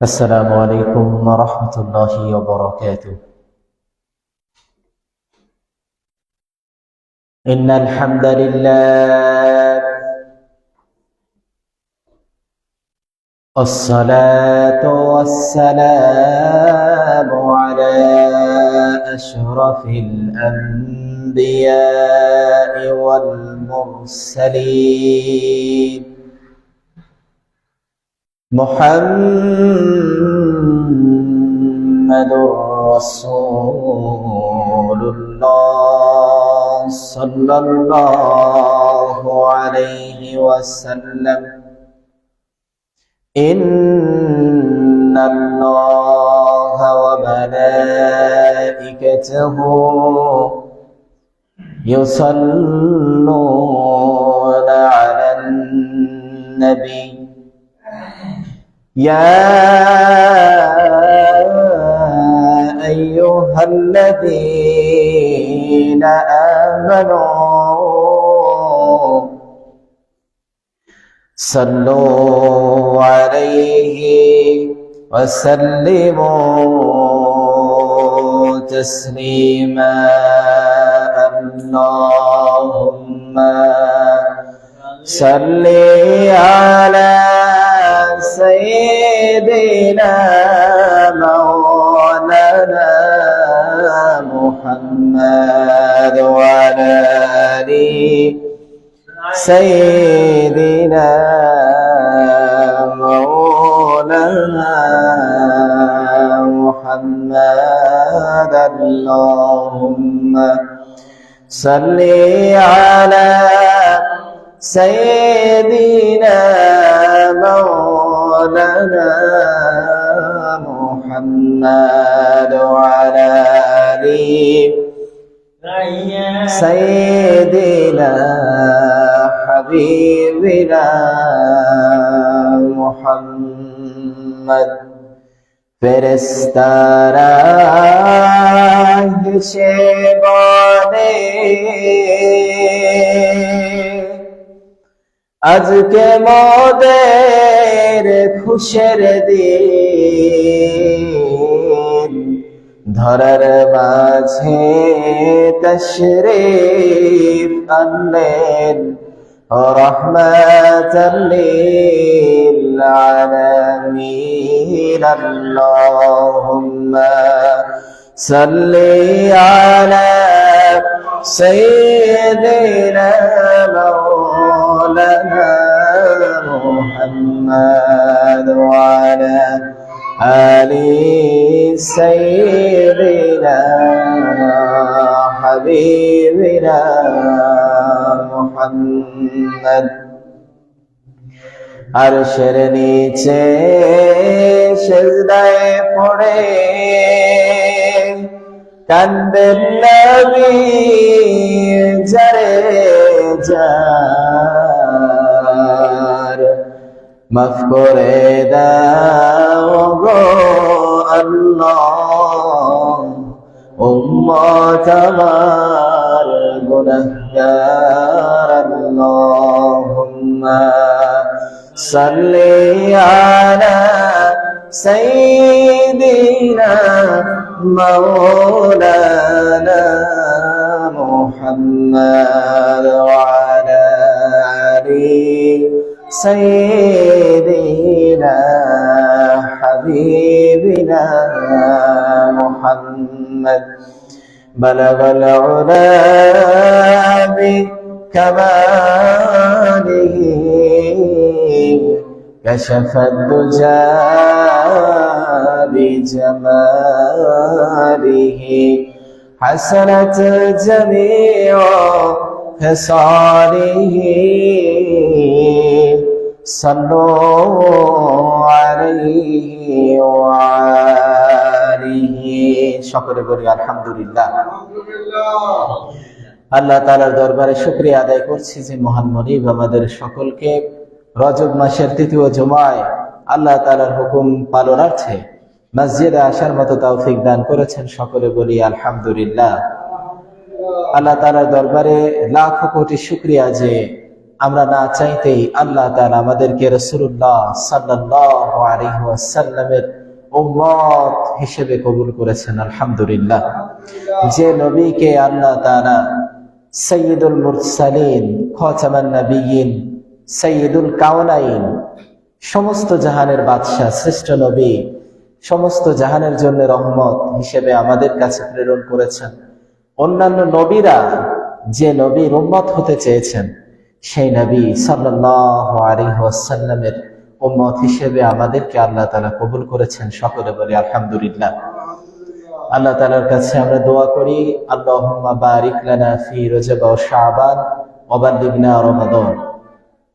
السلام عليكم ورحمة الله وبركاته. إن الحمد لله والصلاة والسلام على أشرف الأنبياء والمرسلين محمد رسول الله صلى الله عليه وسلم. إن الله وملائكته يصلون على النبي يا أيها الذين آمنوا صلوا عليه وسلموا تسليما. اللهم صل على سيدنا مولانا محمد وعلى آله سيدنا مولانا محمد. اللهم صل على سيدنا مولانا محمد وعلى آله سيدنا حبيبنا محمد. ফেরেশতারা হেসে বলে আজকে মোদের খুশের দিন, ধরার মাঝে তশরীফ আনলেন রহমাতাল লিল আলামিন। আল্লাহুম্মা সাল্লি আলা সাইয়্যিদিনা মাওলানা মুহাম্মদ ওয়া আলা আলি সাইয়্যিদিনা হাবিবিনা মুহাম্মদ। আরশের নিচে সিজদায় পড়ে কান্দেন নবী যারে যার, মাফ করে দাও গো আল্লাহ উম্মত আমার গুনাহগার। আল্লাহুম্মা সাল্লি আলা সাইয়্যিদিনা মাওলানা মুহাম্মদ ওয়া আলা আলি সাইয়্যিদিনা হাবিবিনা মুহাম্মদ। বালাগাল উলা বিকামালিহি কাশাফাদ দুজা বিজামালিহি হাসানাত জামিউ খিসালিহি সাল্লু আলাইহি ওয়া আলিহি। সকলে বলি আলহামদুলিল্লাহ। আল্লাহ তাআলার দরবারে শুকরিয়া আদায় করছি যে মহান মনিব আমাদের সকলকে রজব মাসের তৃতীয় জুমায় আল্লাহ তাআলার হুকুম পালনার্থে মসজিদে আসার মতো তৌফিক দান করেছেন। সকলে বলি আলহামদুলিল্লাহ। আল্লাহ তাআলার দরবারে লাখো কোটি শুকরিয়া যে আমরা না চাইতেই আল্লাহ তাআলা আমাদেরকে রাসূলুল্লাহ সাল্লাল্লাহু আলাইহি ওয়াসাল্লামের উম্মত হিসেবে কবুল করেছেন। আলহামদুলিল্লাহ। যে নবীকে আল্লাহ তাআলা সাইয়্যিদুল মুরসালিন, খাতামান নবিয়্যিন, সাইয়্যিদুল কাওনাইন, সমস্ত জাহানের বাদশা, শ্রেষ্ঠ নবী, সমস্ত জাহানের জন্য রহমত হিসেবে আমাদের কাছে প্রেরণ করেছেন, অন্যান্য নবীরা যে নবীর উম্মত হতে চেয়েছেন সেই নবী সাল্লাল্লাহু আলাইহি ওয়াসাল্লামের উম্মত হিসেবে আমাদেরকে আল্লাহ তাআলা কবুল করেছেন। সকলে বলি আলহামদুলিল্লাহ। আল্লাহ তাআলার কাছে আমরা দোয়া করি, আল্লাহুম্মা বারিক লানা ফি রজব ওয়া শাবান ওয়া বাল্লিগনা রমাদান।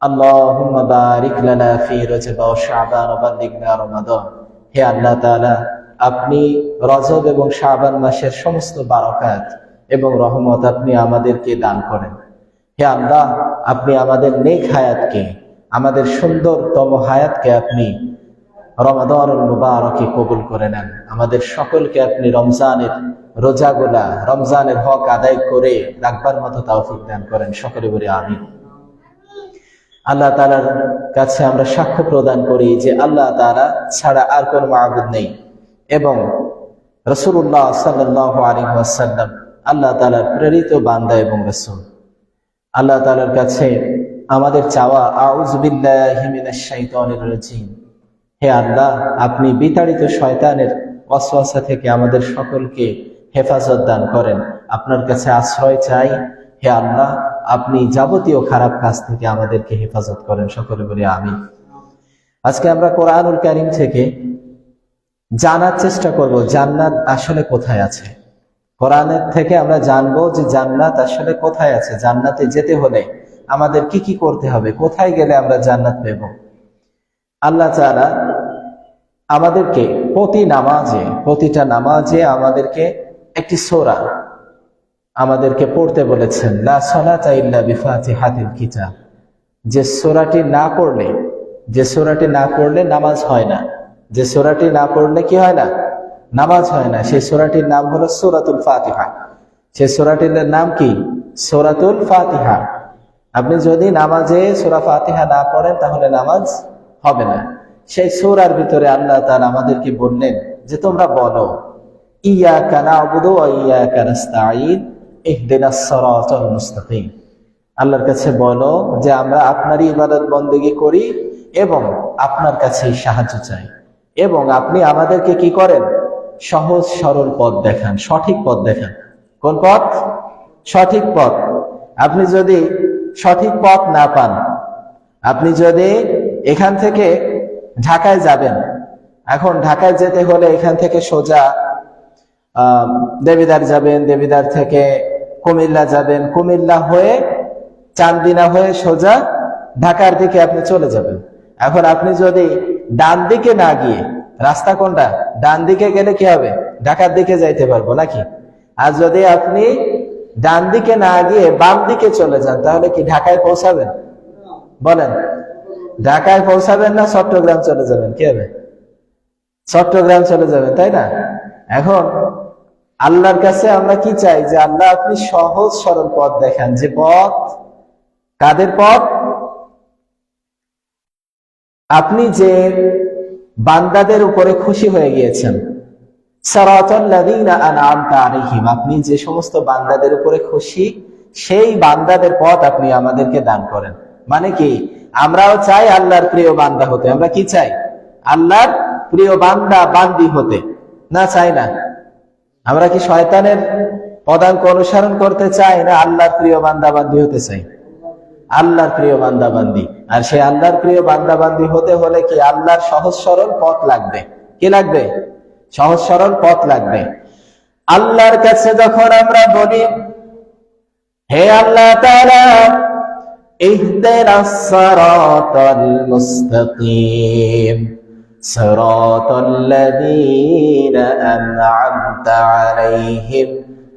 আল্লাহুম্মা বারিক লানা ফি রজব ওয়া শাবান ওয়া বাল্লিগনা রমাদান। হে আল্লাহ তাআলা, আপনি রজব এবং শাবান মাসের সমস্ত বারাকাত এবং রহমত আপনি আমাদেরকে দান করেন। হে আল্লাহ, আপনি আমাদের নেক হায়াতকে, আমাদের সুন্দরতম হায়াতকে আপনি রমাদানুল মুবারকে কবুল করে নেন। আমাদের সকলকে আপনি রমজানের রোজাগুলা, রমজানের হক আদায় করে রাখবার মতো তৌফিক দান করেন। সকলে বলি আমিন। আল্লাহ তাআলার কাছে আমরা সাক্ষ্য প্রদান করি যে আল্লাহ তাআলা ছাড়া আর কোন মাবুদ নেই এবং রাসূলুল্লাহ সাল্লাল্লাহু আলাইহি ওয়াসাল্লাম আল্লাহ তাআলার প্রেরিত বান্দা এবং রাসূল। আল্লাহ তাআলার কাছে আমাদের চাওয়া, আউযু বিল্লাহি মিনাশ শাইতানির রাজিম। হে আল্লাহ, আপনি বিতাড়িত শয়তানের ওয়াসওয়াসা থেকে আমাদের সকলকে হেফাজত দান করেন। আপনার কাছে আশ্রয় চাই। হে আল্লাহ, আপনি যাবতীয় খারাপ কাজ থেকে আমাদেরকে হেফাজত করেন। সকলে বলি আমিন। আজকে আমরা কোরআনুল কারীম থেকে জানার চেষ্টা করব জান্নাত আসলে কোথায় আছে। কোরআনের থেকে আমরা জানবো যে জান্নাত আসলে কোথায় আছে, জান্নাতে যেতে হলে আমাদের কি কি করতে হবে, কোথায় গেলে আমরা জান্নাত পেব। আল্লাহ তাআলা আমাদেরকে প্রতিটা নামাজে আমাদেরকে একটি সূরা আমাদেরকে পড়তে বলেছেন। লা সালাতা ইল্লা বিফাতিহাতিল কিতাব। যে সূরাটি না পড়লে নামাজ হয় না, যে সূরাটি না পড়লে কি হয় না, নামাজ হয় না। সেই সূরাটির নাম হলো সূরাতুল ফাতিহা। সেই সূরাটির নাম কি? সূরাতুল ফাতিহা। আপনি যদি নামাজে সূরা ফাতিহা না পড়েন তাহলে নামাজ হবে না। সেই সূরার ভিতরে আল্লাহ তাআলা আমাদেরকে বললেন যে তোমরা বলো, ইয়াকা না'বুদু ওয়া ইয়াকা নাস্তাঈন ইহদিনাস সিরাতাল মুস্তাকিম। আল্লাহর কাছে বলো যে আমরা আপনারই ইবাদত বন্দেগী করি এবং আপনার কাছেই সাহায্য চাই, এবং আপনি আমাদেরকে কি করেন? সহজ সরল পথ দেখান, সঠিক পথ দেখান। কোন পথ? সঠিক পথ। আপনি যদি সঠিক পথ না পান, আপনি যদি এখান থেকে ঢাকায় যাবেন, এখন ঢাকায় যেতে হলে এখান থেকে সোজা দেবিদ্বার যাবেন, দেবিদ্বার থেকে কুমিল্লা যাবেন, কুমিল্লা হয়ে চান্দিনা হয়ে সোজা ঢাকার দিকে আপনি চলে যাবেন। এখন আপনি যদি ডান দিকে না গিয়ে, রাস্তা কোনটা? ডান দিকে গেলে কি হবে? ঢাকার দিকে যাইতে পারবো নাকি? আর যদি আপনি ডান দিকে না গিয়ে বাম দিকে চলে যান তাহলে কি ঢাকায় পৌঁছাবেন? বলেন, ঢাকায় পৌঁছাবেন না চট্টগ্রাম চলে যাবেন? কি হবে? চট্টগ্রাম চলে যাবেন, তাই না? এখন আল্লাহর কাছে আমরা কি চাই? যে আল্লাহ আপনি সহজ সরল পথ দেখান। যে পথ, কাদের পথ? আপনি যে বান্দাদের উপরে খুশি হয়ে গিয়েছেন, সিরাতাল লাযীনা আন'আমতা আলাইহিম, আপনি যে সমস্ত বান্দাদের উপরে খুশি সেই বান্দাদের পথ আপনি আমাদেরকে দান করেন। মানে কি? আমরাও চাই আল্লাহর প্রিয় বান্দা হতে। আমরা কি চাই? আল্লাহর প্রিয় বান্দা বান্দি হতে। না, চাই না? আমরা কি শয়তানের পদাঙ্ক অনুসরণ করতে চাই, না আল্লাহর প্রিয় বান্দা বান্দি হতে চাই? আল্লাহর প্রিয় বান্দা বান্দি। আর সেই আল্লাহর প্রিয় বান্দা বান্দি হতে হলে কি? আল্লাহর সহজ সরল পথ লাগবে। কি লাগবে? সহজ সরল পথ লাগবে। আল্লাহর কাছে যখন আমরা বলি, হে আল্লাহ তাআলা ইহদিনাস সিরাতাল মুস্তাকিম সিরাতাল লাযীনা আন'আমতা আলাইহিম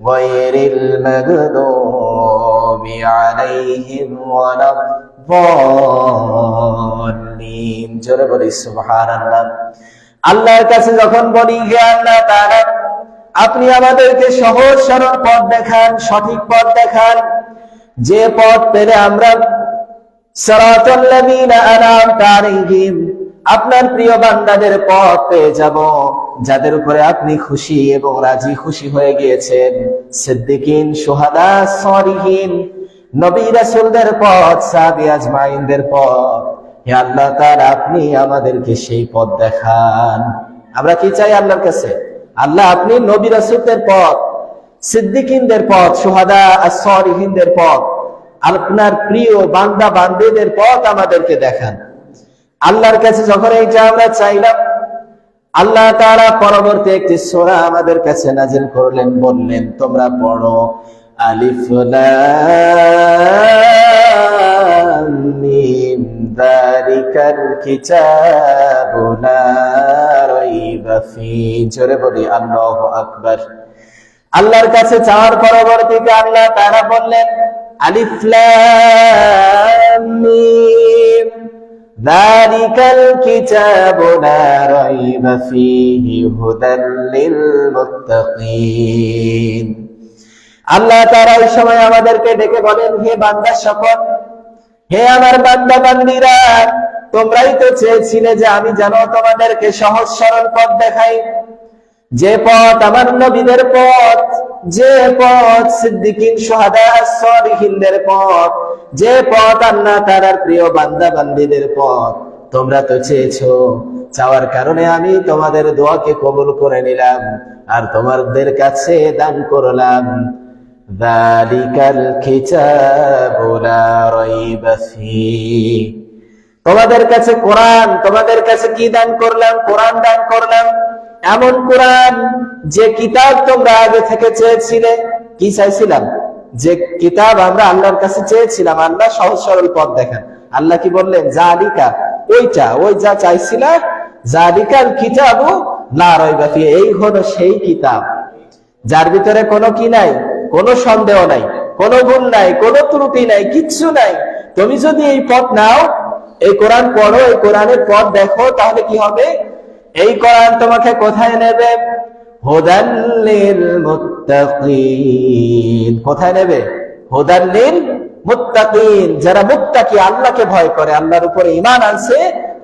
গায়রিল মাগদুবি আলাইহিম ওয়ালাদ-দাল্লিন। জোরে বলি সুবহানাল্লাহ। আল্লাহর কাছে যখন বলি, হে আল্লাহ তাআলা আপনি আমাদেরকে সহজ সরল পথ দেখান, সঠিক পথ দেখান, যে পথ পেলে আমরা সিরাতাল লাযীনা আন'আমতা আলাইহিম, আপনার প্রিয় বান্দাদের পথ পেয়ে যাব, যাদের উপরে আপনি খুশি এবং রাজি খুশি হয়ে গিয়েছেন। সিদ্দিকিন, শুহাদা, সালিহিন, নবী রাসূলদের পথ, সাহাবী আজমাইনদের পথ। হে আল্লাহ তাআলা, আপনি আমাদেরকে সেই পথ দেখান। আমরা কি চাই আল্লাহর কাছে? আল্লাহ, আপনি নবী রাসূলদের পথ, সিদ্দিকিনদের পথ, শুহাদা আর সালিহিনদের পথ, আপনার প্রিয় বান্দা বান্দীদের পথ আমাদেরকে দেখান। আল্লাহর কাছে যখন এইটা আমরা চাইলাম, আল্লাহ তাআলা পরবর্তী একটি সূরা আমাদের কাছে নাযিল করলেন, বললেন তোমরা পড়ো আলিফ লাম মিম যালিকাল কিতাবু লা রাইবা ফীহি। জোরে বলি আল্লাহু আকবার। আল্লাহর কাছে চাওয়ার পরবর্তীতে আল্লাহ তাআলা বললেন আলিফ লাম মিম যালিকাল কিতাবু লা রাইবা ফীহি হুদাল লিল মুত্তাকিন। আল্লাহ তাআলা এই সময় আমাদেরকে ডেকে বলেন, হে বান্দা সকল, হে আমার বান্দা বান্দীরা, তোমরাই তো চেয়েছিলে যে আমি যেন তোমাদেরকে সহজ সরল পথ দেখাই, যে পথ আমার নবীদের পথ, যে পথ সিদ্দিকিন, শুহাদা, সালিহিনদের পথ, যে পথ আল্লাহ তাআলার প্রিয় বান্দা বান্দীদের পথ। তোমরা তো চেয়েছো, চাওয়ার কারণে আমি তোমাদের দোয়াকে কবুল করে নিলাম আর তোমাদের কাছে দান করলাম যালিকাল কিতাবু লা রাইবা ফীহি। তোমাদের কাছে কোরআন, তোমাদের কাছে কি দান করলাম? কোরআন দান করলাম, এমন কোরআন যে কিতাব তোমরা আগে থেকে চেয়েছিলে। কি চাইছিলাম? যে কিতাব আমরা আল্লাহর কাছে চেয়েছিলাম, আল্লাহ সহজ সরল পথ দেখান। আল্লাহ কি বললেন? যালিকা, ওইটা, ওই যা চাইছিলা, যালিকাল কিতাবু লা রাইবা ফীহি, এই হলো সেই কিতাব যার ভিতরে কোনো কি নাই, কোনো সন্দেহ নাই, কোনো ভুল নাই, কোনো ত্রুটি নাই, কিচ্ছু নাই। তুমি যদি এই পথ নাও, এই কোরআন পড়ো, এই কোরআনের পথ দেখো, তাহলে কি হবে? এই কোরআন তোমাকে কোথায় নেবে? হুদাল লিল মুত্তাকিন। কোথায় নেবে? হুদাল লিল মুত্তাকিন। যারা মুত্তাকি, আল্লাহকে ভয় করে, আল্লাহর উপরে ঈমান আনছে,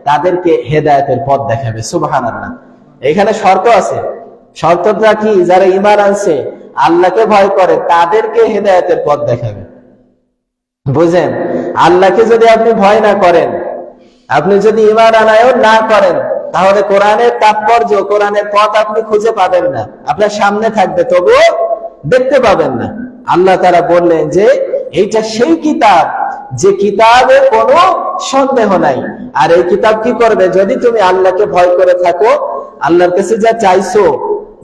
তাদেরকে হেদায়েতের পথ দেখাবে। সুবহানাল্লাহ। এখানে শর্ত আছে। শর্তটা কি? যারা ঈমান আনছে, আল্লাহকে ভয় করে, তাদেরকে হেদায়েতের পথ দেখাবে। বুঝেন? আল্লাহকে যদি আপনি ভয় না করেন, আপনি যদি ঈমান আনায়ন না করেন, তাহলে কোরআনের তাৎপর্য, কোরআনের পথ আপনি খুঁজে পাবেন না। আপনার সামনে থাকবে, তবুও দেখতে পাবেন না। আল্লাহ তাআলা বললেন যে এইটা সেই কিতাব, যে কিতাবে কোনো সন্দেহ নাই। আর এই কিতাব কি করবে? যদি তুমি আল্লাহকে ভয় করে থাকো, আল্লাহর কাছে যা চাইছো,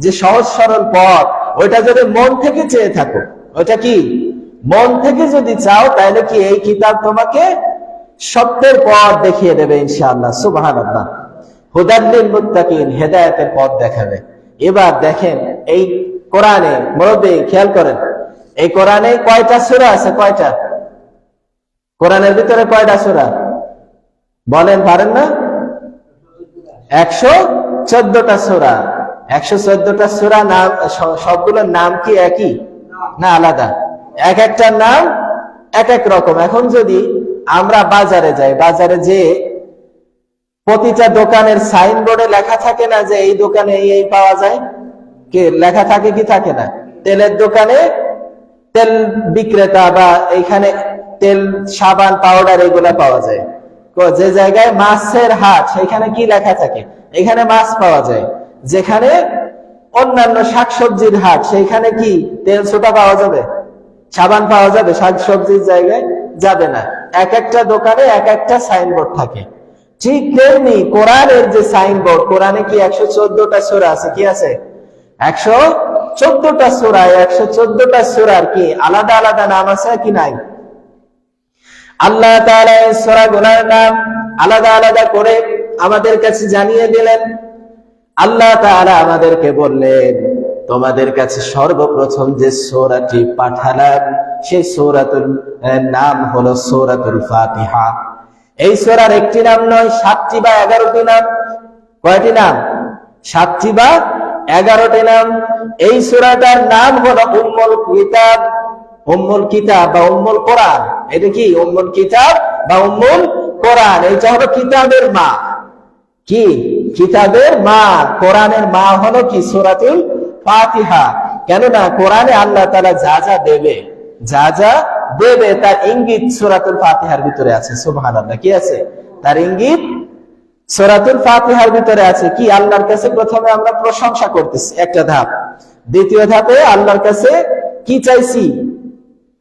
যে সহজ সরল পথ, ওইটা যদি মন থেকে চেয়ে থাকো, ওইটা কি মন থেকে যদি চাও, তাহলে কি এই কিতাব তোমাকে সত্যের পথ দেখিয়ে দেবে ইনশাআল্লাহ। সুবহানাল্লাহ। হুদাল লিল মুত্তাকিন, হেদায়েতের পথ দেখাবে। এবার দেখেন এই কোরআনে, মুরব্বি খেয়াল করেন, এই কোরআনে কয়টা সূরা আছে? কয়টা? কোরআনের ভিতরে কয়টা সূরা বলেন, পারেন না? 114টা সূরা। 114টা সূরা নাম, সবগুলোর নাম কি একই না আলাদা? এক একটা নাম এক এক রকম। এখন যদি আমরা বাজারে যাই, বাজারে যে প্রতিটা দোকানের সাইনবোর্ডে লেখা থাকে না যে এই দোকানে এই পাওয়া যায়, কে লেখা থাকে কি থাকে না? তেলের দোকানে তেল বিক্রেতা, বা এইখানে তেল, সাবান, পাউডার এগুলা পাওয়া যায়। যে জায়গায় মাছের হাট, সেখানে কি লেখা থাকে? এখানে মাছ পাওয়া যায়। যেখানে অন্যান্য শাকসবজির হাট, সেইখানে কি তেল সোটা পাওয়া যাবে? সাবান পাওয়া যাবে? শাকসবজির জায়গায় যাবে না। এক একটা দোকানে এক একটা সাইনবোর্ড থাকে। ঠিক তেমনি কোরআনের যে সাইনবোর্ড, কোরআনে কি 114টা সূরা আছে? কি আছে? 114টা সূরা। 114টা সূরার কি আলাদা আলাদা নাম আছে কি নাই? আল্লাহ তাআলা এই সূরাগুলোর নাম আলাদা আলাদা করে আমাদের কাছে জানিয়ে দিলেন। আল্লাহ তাআলা আমাদেরকে বললেন, তোমাদের কাছে সর্বপ্রথম যে সূরাটি পাঠালাম, সেই সূরাতুর নাম হলো সূরাতুল ফাতিহা। এই সূরার একটি নাম নয়, 7টি বা 11টি নাম। কয়টি নাম? 7টি বা 11টি নাম। এই সূরাটার নাম হলো উম্মুল কিতাব। উম্মুল কিতাব বা উম্মুল কোরআন, এটা কি উম্মুল কিতাব বা উম্মুল কোরআন, এটা হলো কিতাবের মা। কি কিতাবের মা, কোরআনের মা হলো কি সূরাতুল ফাতিহা। কেননা কোরআনে আল্লাহ তাআলা যা যা দেবে, যা যা দেবে তার ইঙ্গিত সূরাতুল ফাতিহার ভিতরে আছে। সুবহানাল্লাহ, কি আছে? তার ইঙ্গিত সূরাতুল ফাতিহার ভিতরে আছে। কি আল্লাহর কাছে প্রথমে আমরা প্রশংসা করতেছি, একটা ধাপ। দ্বিতীয় ধাপে আল্লাহর কাছে কি চাইছি?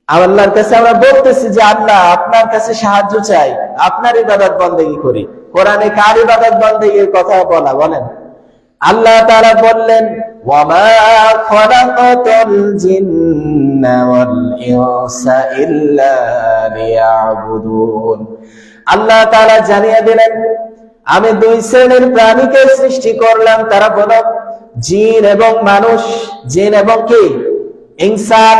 আল্লাহর কাছে আমরা বলতেছি যে আল্লাহ আপনার কাছে সাহায্য চাই, আপনার ইবাদত বন্দেগী করি। কোরআনে কার ইবাদত বন্দেগীর কথা বলা, বলেন? আল্লাহ তাআলা বললেন ওয়ামা খালাকাতুল জিন্না ওয়াল ইনসা ইল্লা লিয়াবুদুন। আল্লাহ তাআলা জানিয়ে দিলেন আমি দুই শ্রেণীর প্রাণীকে সৃষ্টি করলাম, তারা হলো জিন এবং মানুষ। জিন এবং কি ইনসান,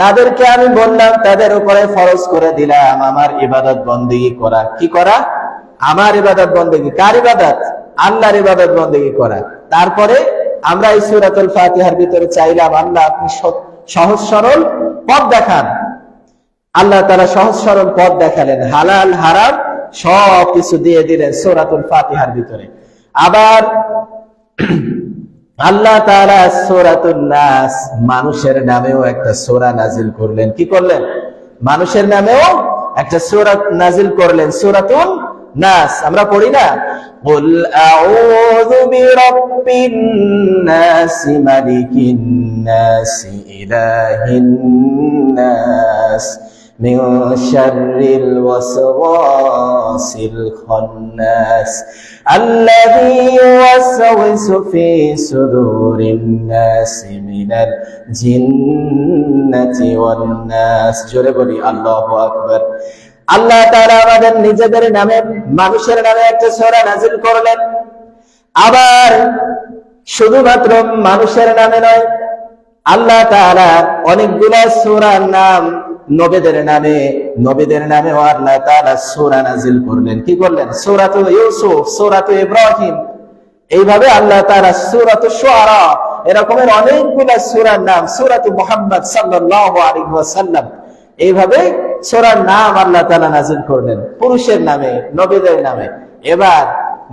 তাদেরকে আমি বললাম, তাদের উপরে ফরজ করে দিলাম আমার ইবাদত বন্দেগী করা। কি করা? আমার ইবাদত বন্দেগী। কার ইবাদত? আল্লাহর ইবাদত বন্দেগী করা। তারপরে আমরা এই সূরাতুল ফাতিহার ভিতরে চাইলাম আল্লাহ আপনি সহজ সরল পথ দেখান। আল্লাহ তাআলা সহজ সরল পথ দেখালেন, হালাল হারাম সব কিছু দিয়ে দিলেন সূরাতুল ফাতিহার ভিতরে। আবার আল্লাহ তাআলা সূরাতুন নাস, মানুষের নামেও একটা সূরা নাজিল করলেন। কি করলেন? মানুষের নামেও একটা সূরা নাজিল করলেন, সূরাতুন নাস। আমরা পড়ি না কুল আউযু বিরাব্বিন নাস মালিকিন নাস ইলাহিন নাস মিন শাররিল ওয়াসওয়াসিল খান্নাস আল্লাযী ইউওয়াসওয়িসু ফী সুদুরিন নাস মিনাল জিন্নাতি ওয়ান নাস। জোরে বলি আল্লাহু আকবার। আল্লাহ তাআলা আমাদের নিজেদের নামে, মানুষের নামে একটা সূরা নাযিল করলেন। আবার শুধুমাত্র মানুষের নামে নয়, আল্লাহ তাআলা অনেকগুলা সূরার নাম নবীদের নামে, নবীদের নামেও আল্লাহ তাআলা সূরা নাযিল করলেন। কি করলেন? সূরাতু ইউসুফ, সূরাতু ইব্রাহিম, এইভাবে আল্লাহ তাআলা সূরাতু শুআরা, এরকমের অনেকগুলা সূরার নাম, সূরাতু মুহাম্মদ সাল্লাল্লাহু আলাইহি ওয়াসাল্লাম, এইভাবে সূরার নাম আল্লাহ তাআলা নাযিল করলেন পুরুষের নামে, নবীদের নামে। এবার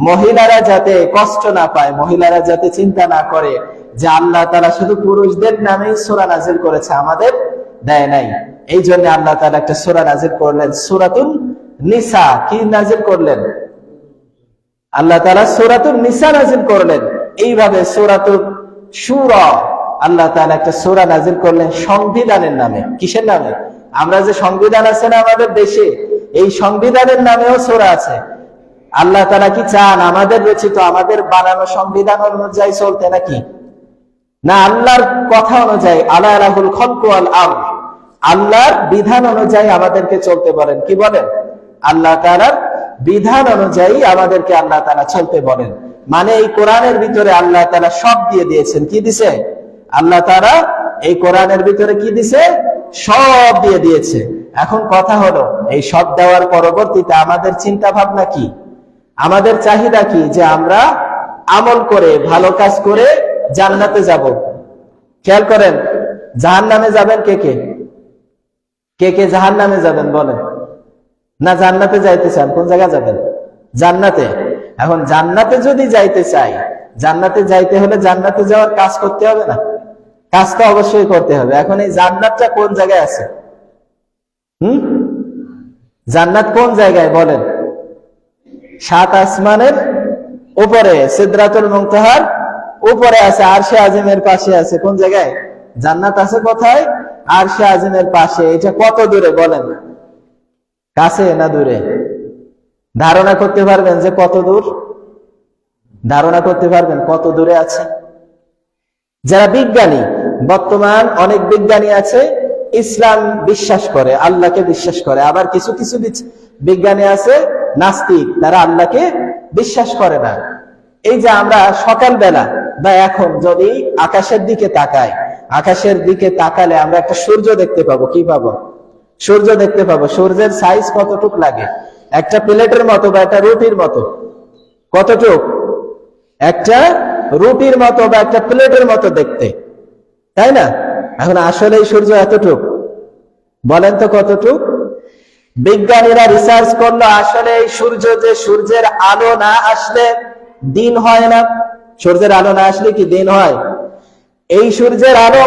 মহিলারা যাতে কষ্ট না পায়, মহিলারা যাতে চিন্তা না করে যে আল্লাহ তাআলা শুধু পুরুষদের নামেই সূরা নাযিল করেছে, আমাদের দেয় নাই, এই জন্য আল্লাহ তাআলা একটা সূরা নাযিল করলেন, সূরাতুন নিসা। কি নাযিল করলেন? আল্লাহ তাআলা সূরাতুন নিসা নাযিল করলেন। এইভাবে সূরাতুন শুরা, আল্লাহ তাআলা একটা সূরা নাযিল করলেন সংবিধানের নামে। কিসের নামে? আমরা যে সংবিধান আছে না আমাদের দেশে, এই সংবিধানের নামেও সূরা আছে। আল্লাহ তাআলা কি চান আমাদের রচিত, আমাদের বানানো সংবিধান অনুযায়ী চলতে নাকি? না, আল্লাহর কথা অনুযায়ী, আলা লাহুল খালকু ওয়াল আমর, আল্লাহর বিধান অনুযায়ী আমাদেরকে চলতে বলেন। কি বলেন? আল্লাহ তাআলার বিধান অনুযায়ী আমাদেরকে আল্লাহ তাআলা চলতে বলেন। মানে এই কোরআনের ভিতরে আল্লাহ তাআলা সব দিয়ে দিয়েছেন। কি দিছে? আল্লাহ তাআলা এই কোরআনের ভিতরে কি দিছে? সব দিয়ে দিয়েছে। এখন কথা হলো, এই সব দেওয়ার পরবর্তীতে আমাদের চিন্তা ভাবনা কি, আমাদের চাহিদা কি? যে আমরা আমল করে, ভালো কাজ করে জান্নাতে যাব। খেয়াল করেন, জাহান্নামে যাবেন কে কে? কে কে জাহান্নামে যাবেন বলেন? না জান্নাতে যাইতে চান? কোন জায়গা যাবেন? জান্নাতে। এখন জান্নাতে যদি যাইতে চাই, জান্নাতে যাইতে হলে জান্নাতে যাওয়ার কাজ করতে হবে না? কাজ তো অবশ্যই করতে হবে। এখন এই জান্নাতটা কোন জায়গায় আছে? জান্নাত কোন জায়গায় বলেন? 7 আসমানের উপরে, সিদরাতুল মুনতাহার উপরে আছে, আরশে আজিমের পাশে আছে। কোন জায়গায় জান্নাত আছে? কোথায়? আরশে আজিমের পাশে। এটা কত দূরে বলেন? কাছে না দূরে? ধারণা করতে পারবেন যে কত দূর? ধারণা করতে পারবেন কত দূরে আছে? যারা বিজ্ঞানী, বর্তমান অনেক বিজ্ঞানী আছে ইসলাম বিশ্বাস করে, আল্লাহকে বিশ্বাস করে। আবার কিছু কিছু বিজ্ঞানী আছে নাস্তিক, তারা আল্লাহকে বিশ্বাস করে না। এই যে আমরা সকালবেলা বা এখন যদি আকাশের দিকে তাকাই, আকাশের দিকে তাকালে আমরা একটা সূর্য দেখতে পাবো। কি পাবো? সূর্য দেখতে পাবো। সূর্যের সাইজ কতটুক লাগে? একটা প্লেটের মতো বা একটা রুটির মতো। কতটুক? একটা রুটির মতো বা একটা প্লেটের মতো দেখতে। তাই না? এখন আসলে সূর্য এতটুক, বলেন তো কতটুক? বিজ্ঞানীরা রিসার্চ করলো, আসলে এই সূর্য যে, সূর্যের আলো না আসলে দিন হয় না। সূর্যের আলো না আসলে কি দিন হয়? এই সূর্যের আলো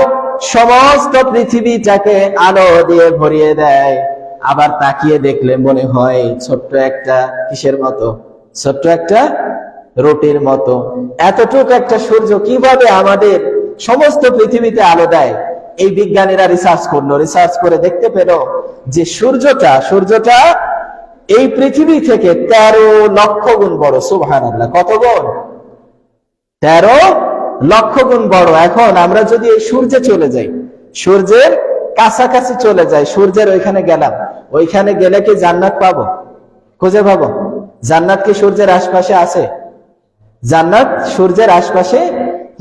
সমস্ত পৃথিবীটাকে আলো দিয়ে ভরিয়ে দেয়। আবার তাকিয়ে দেখলে মনে হয় ছোট্ট একটা কিসের মতো? ছোট্ট একটা রুটির মতো। এতটুকু একটা সূর্য কিভাবে আমাদের সমস্ত পৃথিবীতে আলো দেয়? এই বিজ্ঞানীরা রিসার্চ করলো, রিসার্চ করে দেখতে পেল যে সূর্যটা এই পৃথিবী থেকে 13 লক্ষ গুণ বড়। সুবহানাল্লাহ, কত গুণ? 13 লক্ষ গুণ বড়। এখন আমরা যদি এই সূর্যে চলে যাই, সূর্যের কাছাকাছি চলে যাই, সূর্যের ওইখানে গেলাম, ওইখানে গেলে কি জান্নাত পাবো? খুঁজে পাবো? জান্নাত কি সূর্যের আশপাশে আছে? জান্নাত সূর্যের আশপাশে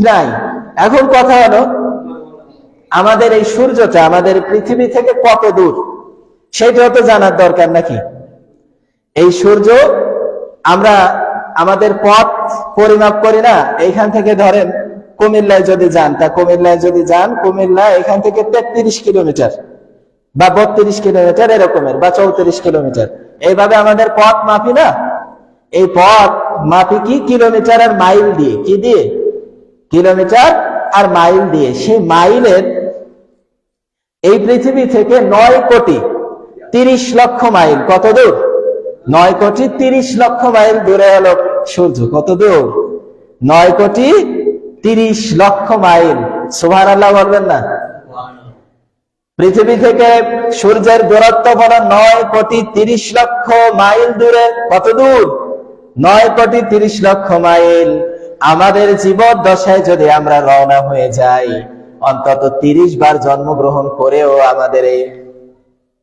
নাই। এখন কথা হলো, আমাদের এই সূর্যটা আমাদের পৃথিবী থেকে কত দূর সেটাও তো জানার দরকার নাকি? এই সূর্য আমরা আমাদের পথ পরিমাপ করি না? এইখান থেকে ধরেন কুমিল্লায় যদি যান, কুমিল্লা এখান থেকে 33 কিলোমিটার বা 32 কিলোমিটার এরকমের, বা 34 কিলোমিটার, এইভাবে আমাদের পথ মাপি না? এই পথ মাপি কি? কিলোমিটার আর মাইল দিয়ে। কি দিয়ে? কিলোমিটার আর মাইল দিয়ে। সেই মাইলের এই পৃথিবী থেকে 9 কোটি 30 লক্ষ মাইল। কত দূর? 9 কোটি 30 লক্ষ মাইল দূরে হলো সূর্য। কত দূর? 9 কোটি 30 লক্ষ মাইল। সুবহানাল্লাহ বলবেন না? পৃথিবী থেকে সূর্যের দূরত্ব হলো 9 কোটি 30 লক্ষ মাইল দূরে। কত দূর? 9 কোটি 30 লক্ষ মাইল। আমাদের জীবদ্দশায় যদি আমরা রওনা হয়ে যাই, অন্তত 30 বার জন্মগ্রহণ করেও আমাদের এই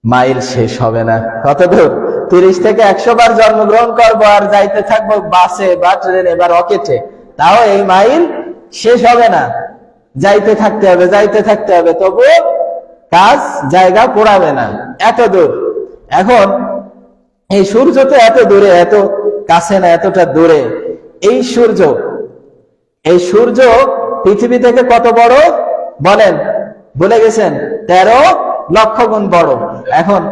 মাইল শেষ হবে না। কত দূর? 30 থেকে 100 বার জন্মগ্রহণ করবো আর যাইতে থাকবো বাসে বা ট্রেনে বা রকেটে, তাও এই মাইল শেষ হবে না। যাইতে থাকতে হবে, তবু কাজ জায়গা পোড়াবে না, এত দূর। এখন এই সূর্য তো এত দূরে, এত কাছে না, এতটা দূরে। এই সূর্য পৃথিবী থেকে কত বড় বলেন? বলে গেছেন? 13 লক্ষ গুণ বড়। এখন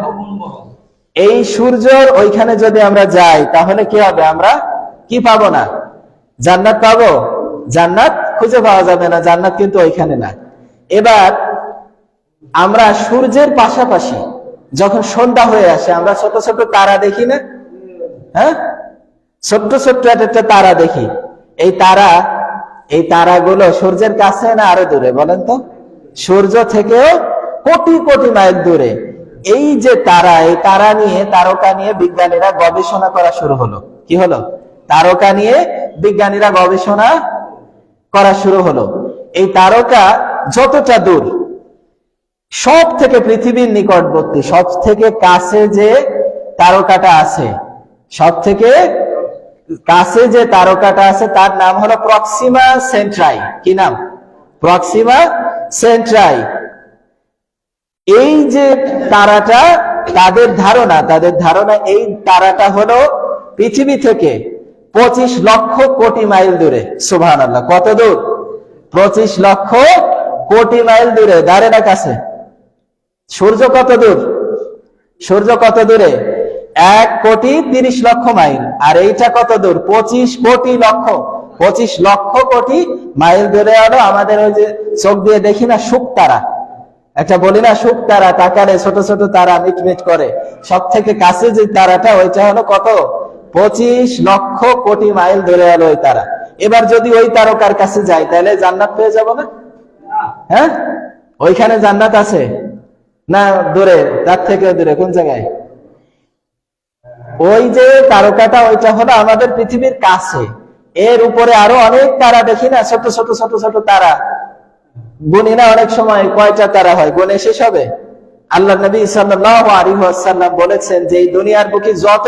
এই সূর্যের ওইখানে যদি আমরা যাই, তাহলে কি হবে? আমরা কি পাবো না? জান্নাত পাবো? জান্নাত খুঁজে পাওয়া যাবে না, জান্নাত কিন্তু ওইখানে না। এবার আমরা সূর্যের পাশাপাশি যখন সন্ধ্যা হয়ে আসে, আমরা ছোট ছোট তারা দেখি না? হ্যাঁ, ছোট্ট ছোট্ট একটা তারা দেখি। এই তারাগুলো সূর্যের কাছে না আরো দূরে বলেন তো? সূর্য থেকেও কোটি কোটি মাইল দূরে। এই যে তারা, এই তারকা নিয়ে বিজ্ঞানীরা গবেষণা করা শুরু হলো। কি হলো? তারকা নিয়ে বিজ্ঞানীরা গবেষণা করা শুরু হলো। এই তারকা যতটা দূর, সব থেকে পৃথিবীর নিকটবর্তী, সব থেকে কাছে যে তারকাটা আছে, সব থেকে কাছে যে তারকাটা আছে, তার নাম হলো প্রক্সিমা সেন্ট্রাই। কি নাম? প্রক্সিমা সেন্ট্রাই। এই যে তারাটা, তাদের ধারণা এই তারাটা হলো পৃথিবী থেকে 25 লক্ষ কোটি মাইল দূরে। সুবহানাল্লাহ, কত দূর? 25 লক্ষ কোটি মাইল দূরে। দাঁড়ে না কাছে? সূর্য কত দূর? সূর্য কত দূরে? 1 কোটি 30 লক্ষ মাইল। আর এইটা কত দূর? 25 কোটি লক্ষ, 25 লক্ষ কোটি মাইল দূরে হলো আমাদের ওই যে চোখ দিয়ে দেখি না শুক তারা, একটা বলি না শুক তারা, তাকালে ছোট ছোট তারা মিটমিট করে, সব থেকে কাছে যে তারাটা, ওইটা হলো কত? 25 লক্ষ কোটি মাইল দূরে হলো ওই তারা। এবার যদি ওই তারকার কাছে যাই, তাহলে জান্নাত পেয়ে যাব না? হ্যাঁ, ওইখানে জান্নাত আছে না? দূরে, তার থেকে দূরে কোন জায়গায়? ওই যে তারকাটা, ওইটা হলো আমাদের পৃথিবীর কাছে। এর উপরে আরো অনেক তারা দেখি না, ছোট ছোট ছোট ছোট তারা, গুনি না অনেক সময় কয়টা তারা হয়, গুনে শেষ হবে? আল্লাহ নবী সাল্লাল্লাহু আলাইহি ওয়াসাল্লাম বলেছেন যে এই দুনিয়ার বুকে যত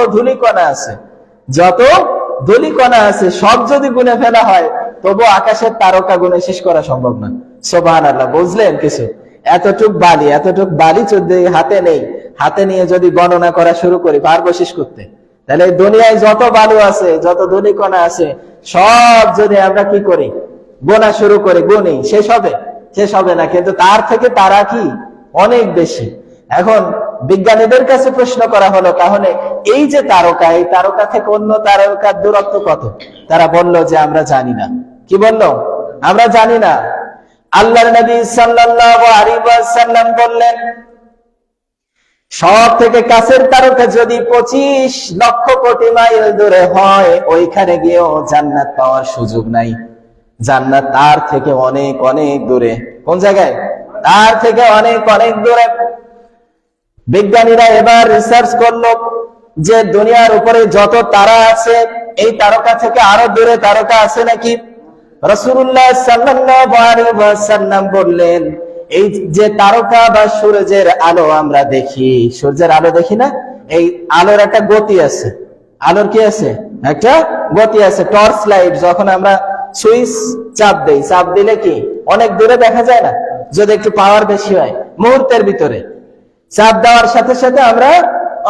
ধূলিকণা আছে, সব যদি গুনে ফেলা হয়, তবু আকাশের তারকা গুনে শেষ করা সম্ভব না। সুবহানাল্লাহ, বুঝলেন কিছু? এতটুক বালি যদি হাতে নেই, হাতে নিয়ে যদি গণনা করা শুরু করি, পারবো শেষ করতে? তাহলে দুনিয়ায় যত বালু আছে, যত ধূলিকণা আছে, সব যদি আমরা কি করি? গোনা শুরু করি, গুনি, শেষ হবে? শেষ হবে না, কিন্তু তার থেকে তারা কি অনেক বেশি। এখন বিজ্ঞানীদের কাছে প্রশ্ন করা হলো, তাহলে এই যে তারকা, এই তারকা থেকে অন্য তারকার দূরত্ব কত? তারা বলল যে আমরা জানি না। কি বলল? আমরা জানি না। আল্লাহর নবী সাল্লাল্লাহু আলাইহি ওয়াসাল্লাম বললেন, সব থেকে কাছের তারকা যদি 25 লক্ষ কোটি মাইল দূরে হয়, ওইখানে গিয়েও জান্নাত পাওয়ার সুযোগ নাই। জান্নাত তার থেকে অনেক অনেক দূরে। কোন জায়গায়? তার থেকে অনেক অনেক দূরে। বিজ্ঞানীরা এবার রিসার্চ করলো যে দুনিয়ার উপরে যত তারা আছে, এই তারকা থেকে আরো দূরে তারকা আছে নাকি? রাসূলুল্লাহ সাল্লাল্লাহু আলাইহি ওয়াসাল্লাম বললেন, এই যে তারকা বা সূর্যের আলো আমরা দেখি, সূর্যের আলো দেখি না, এই আলোর একটা গতি আছে। আলোর কি আছে? একটা গতি আছে। টর্চ লাইট যখন আমরা সুইচ চাপ দেই, চাপ দিলে কি অনেক দূরে দেখা যায় না? যদি একটু পাওয়ার বেশি হয়, মুহূর্তের ভিতরে চাপ দেওয়ার সাথে সাথে আমরা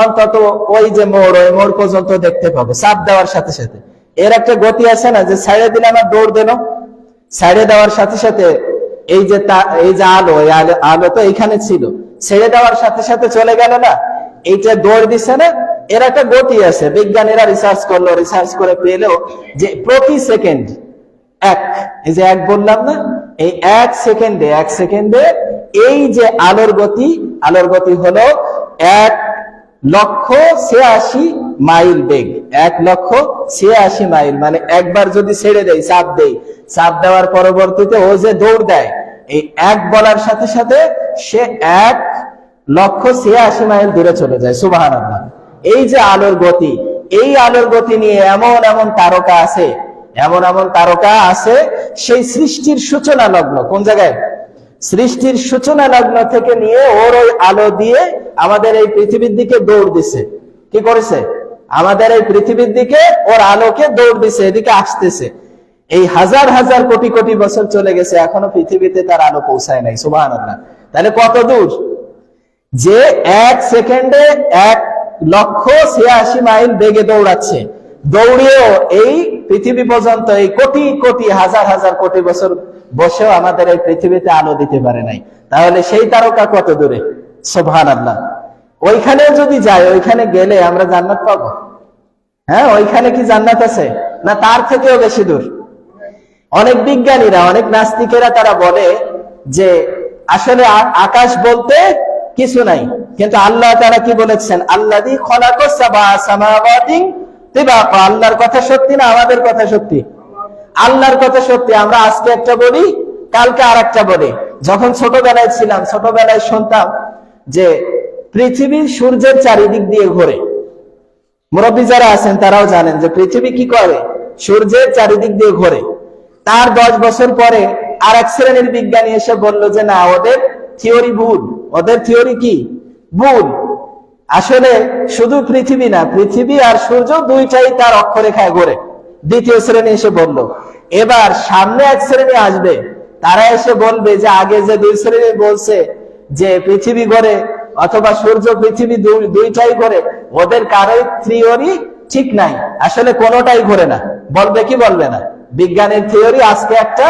অন্তত ওই যে মোড়, ওই মোড় পর্যন্ত দেখতে পাবো চাপ দেওয়ার সাথে সাথে। এর একটা গতি আছে না, যে সাইডে দিলে আমার দৌড় দিল, সাইডে দেওয়ার সাথে সাথে এই যে আলো, এই আলো তো এখানে ছিল, ছেড়ে দেওয়ার সাথে সাথে চলে গেল না, এইটা দৌড় দিচ্ছে না, এর একটা গতি আছে। বিজ্ঞানীরা রিসার্চ করলো, রিসার্চ করে পেলো যে প্রতি সেকেন্ড এই যে এক বললাম না, এই এক সেকেন্ডে এই যে আলোর গতি হলো 1,86,000 মাইল বেগ। 1,86,000 মাইল, মানে একবার যদি ছেড়ে দেয়, চাপ দেওয়ার পরবর্তীতে ও যে দৌড় দেয়, এই এক বলার সাথে সাথে সে 1,86,000 মাইল দূরে চলে যায়। সুবহানাল্লাহ। এই যে আলোর গতি, এই আলোর গতি নিয়ে এমন এমন তারকা আছে, সেই সৃষ্টির সূচনা লগ্ন, কোন জায়গায়? সৃষ্টির সূচনা লগ্ন থেকে নিয়ে ওর ওই আলো দিয়ে আমাদের এই পৃথিবীর দিকে দৌড় দিছে। কি করেছে? আমাদের এই পৃথিবীর দিকে ওর আলোকে দৌড় দিছে, এদিকে আসতেছে। এই হাজার হাজার কোটি কোটি বছর চলে গেছে, এখনো পৃথিবীতে তার আলো পৌঁছায় নাই। সুবহানাল্লাহ। তাহলে কত দূর? যে এক সেকেন্ডে 1,86,000 মাইল বেগে দৌড়াচ্ছে, দৌড়িয়েও এই পৃথিবী পর্যন্ত, এই কোটি কোটি হাজার হাজার কোটি বছর বসেও আমাদের এই পৃথিবীতে আলো দিতে পারে নাই। তাহলে সেই তারকা কত দূরে? সুবহানাল্লাহ। ওইখানে যদি যাই, ওইখানে গেলে আমরা জান্নাত পাবো? হ্যাঁ, ওইখানে কি জান্নাত আছে? না তার থেকেও বেশি দূর। অনেক বিজ্ঞানীরা, অনেক নাস্তিকেরা তারা বলে যে আসলে আকাশ বলতে কিছু নাই, কিন্তু আল্লাহ তাআলা কি বলেছেন? আল্লাযী খলাকাস সাবআ সামাওয়াতিন তিবাকা। আল্লাহর কথা সত্যি না আমাদের কথা সত্যি? আল্লাহর কথা সত্যি। আমরা আজকে একটা বলি, কালকে আরেকটা বলি। যখন ছোটবেলায় ছিলাম, ছোটবেলায় শুনতাম যে পৃথিবী সূর্যের চারিদিক দিয়ে ঘোরে। মুরব্বী যারা আছেন তারাও জানেন যে পৃথিবী কি করে? সূর্যের চারিদিক দিয়ে ঘোরে। তার 10 বছর পরে আর এক শ্রেণীর বিজ্ঞানী এসে বলল যে না, ওদের থিওরি ভুল। ওদের থিওরি কি? ভুল। আসলে শুধু পৃথিবী না, পৃথিবী আর সূর্য দুইটাই তার অক্ষরেখায় ঘোরে। দ্বিতীয় শ্রেণী এসে বলল। এবার সামনে এক শ্রেণী আসবে, তারা এসে বলবে যে আগে যে দুই শ্রেণী বলছে যে পৃথিবী ঘোরে অথবা সূর্য পৃথিবী দুইটাই ঘোরে, ওদের কারোই থিওরি ঠিক নাই, আসলে কোনোটাই ঘোরে না। বলবে কি বলবে না? বিজ্ঞানের থিওরি আজকে একটা,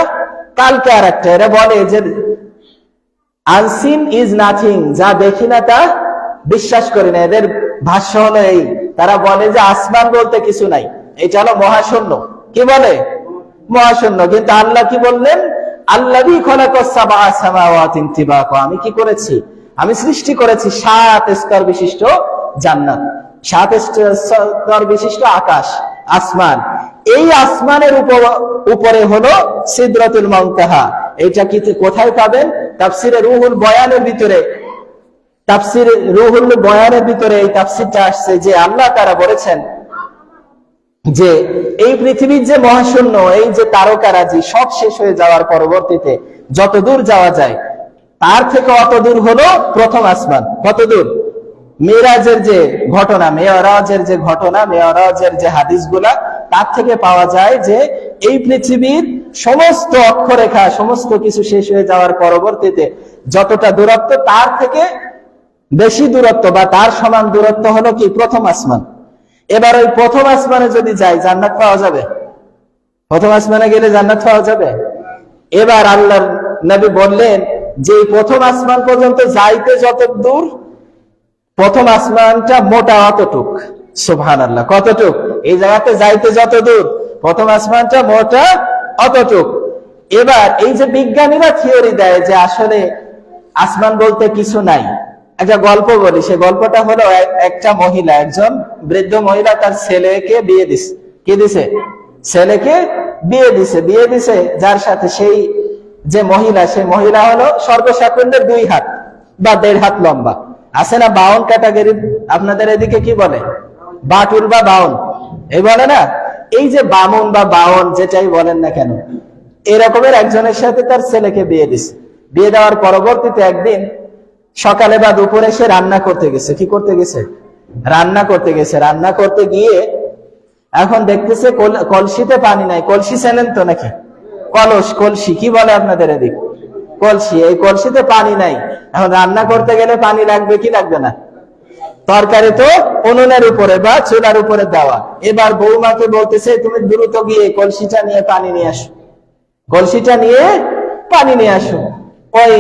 কালকে আর একটা। এরা বলে যে আনসিন ইজ নাথিং, যা দেখি না তা বিশ্বাস করি না। এদের ভাষ্য হলো এই, তারা বলে যে আসমান বলতে কিছু নাই, এটা হলো মহাশূন্য। কি বলে? মহাশূন্য। কিন্তু আল্লাহ কি বললেন? আল্লাযী খলাকাস সাবআ সামাওয়াতিন তিবাকা। আমি কি করেছি? আমি সৃষ্টি করেছি 7 স্তর বিশিষ্ট জান্নাত, 7 স্তর বিশিষ্ট আকাশ, আসমান। এই আসমানের উপরে হলো সিদরাতুল মুনতাহা। এটা কি কোথায় পাবেন? তাফসিরে রুহুল বয়ানের ভিতরে, তাফসির রুহুল বয়ানের ভিতরে এই তাফসিরটা আসছে যে আল্লাহ তাআলা বলেছেন যে এই পৃথিবীর যে মহাশূন্য, এই যে তারকারাজি সব শেষ হয়ে যাওয়ার পরবর্তীতে যত দূর যাওয়া যায়, তার থেকে অত দূর হলো প্রথম আসমান। কত দূর? মেরাজের যে ঘটনা, মেরাজের যে হাদিসগুলা, তার থেকে পাওয়া যায় যে এই পৃথিবীর সমস্ত অক্ষরেখা, সমস্ত কিছু শেষ হয়ে যাওয়ার পরবর্তীতে যতটা দূরত্ব, তার থেকে বেশি দূরত্ব বা তার সমান দূরত্ব হলো কি? প্রথম আসমান। এবার ওই প্রথম আসমানে যদি যাই, জান্নাত পাওয়া যাবে? প্রথম আসমানে গেলে জান্নাত পাওয়া যাবে? এবার আল্লাহর নবী বললেন যে প্রথম আসমান পর্যন্ত যাইতে যত দূর, প্রথম আসমানটা মোটা অতটুক। সুবহানাল্লাহ, কতটুক? এই জায়গাতে যাইতে যত দূর, প্রথম আসমানটা মোটা অতটুক। এবার এই যে বিজ্ঞানীরা থিওরি দেয় যে আসলে আসমান বলতে কিছু নাই, একটা গল্প বলি। সে গল্পটা হলো একটা মহিলা, একজন বৃদ্ধ মহিলা তার ছেলেকে বিয়ে দিছে। কি দিছে? ছেলেকে বিয়ে দিছে। বিয়ে দিছে যার সাথে, সেই যে মহিলা, সেই মহিলা হলো সর্বসাকুল্যে 2 হাত বা 1.5 হাত লম্বা। আছে না 52 ক্যাটাগরি, আপনাদের এদিকে কি বলে? বাটুল বা বাউন, এই বলে না? এই যে বামুন বা বাউন, যেটাই বলেন না কেন, এরকমের একজনের সাথে তার ছেলেকে বিয়ে দিছে। বিয়ে দেওয়ার পরবর্তীতে একদিন সকালে বা দুপুরে সে রান্না করতে গেছে। কি করতে গেছে? রান্না করতে গেছে। রান্না করতে গিয়ে এখন দেখতেছে কলসিতে পানি নাই। কলসি চেনেন তো নাকি? কলস, কলসি কি বলে আপনাদের এদিকে? কলসি। এই কলসিতে পানি নাই। এখন রান্না করতে গেলে পানি লাগবে কি লাগবে না? তরকারি তো উনুনের উপরে বা চুলার উপরে দেওয়া। এবার বৌমাকে বলতেছে, তুমি দ্রুত গিয়ে কলসিটা নিয়ে পানি নিয়ে আসো, কলসিটা নিয়ে পানি নিয়ে আসো। ওই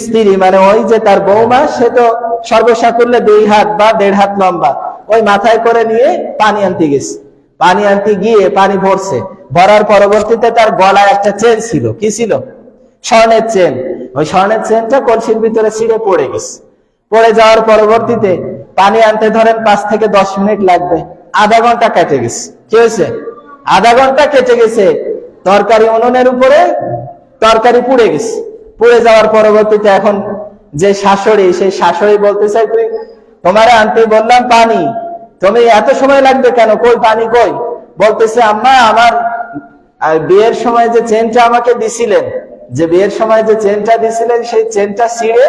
স্ত্রী, মানে ওই যে তার বৌমা, সে তো সর্বসাকুল্যে 2 হাত বা 1.5 হাত লম্বা, ওই মাথায় করে নিয়ে পানি আনতে গেছে। পানি আনতে গিয়ে পানি ভরছে। ভরার পরবর্তীতে তার গলায় একটা চেন ছিল। কি ছিল? স্বর্ণের চেন। ওই স্বর্ণের চেনটা কলসির ভিতরে ছিঁড়ে পড়ে গেছে। পড়ে যাওয়ার পরবর্তীতে পানি আনতে ধরেন 5 থেকে 10 মিনিট লাগবে, আধা ঘন্টা কেটে গেছে। কি হয়েছে? আধা ঘন্টা কেটে গেছে। তরকারি উনুনের উপরে, তরকারি পুড়ে গেছে। পুড়ে যাওয়ার পরবর্তীতে এখন যে শাশুড়ি, সেই শাশুড়ি বলতেছে, তোমারে আনতে বললাম পানি, তুমি এত সময় লাগবে কেন? কই পানি কই? বলতেছে, আম্মা আমার বিয়ের সময় যে চেনটা আমাকে দিছিলেন, যে বিয়ের সময় যে চেনটা দিছিলেন, সেই চেনটা ছিঁড়ে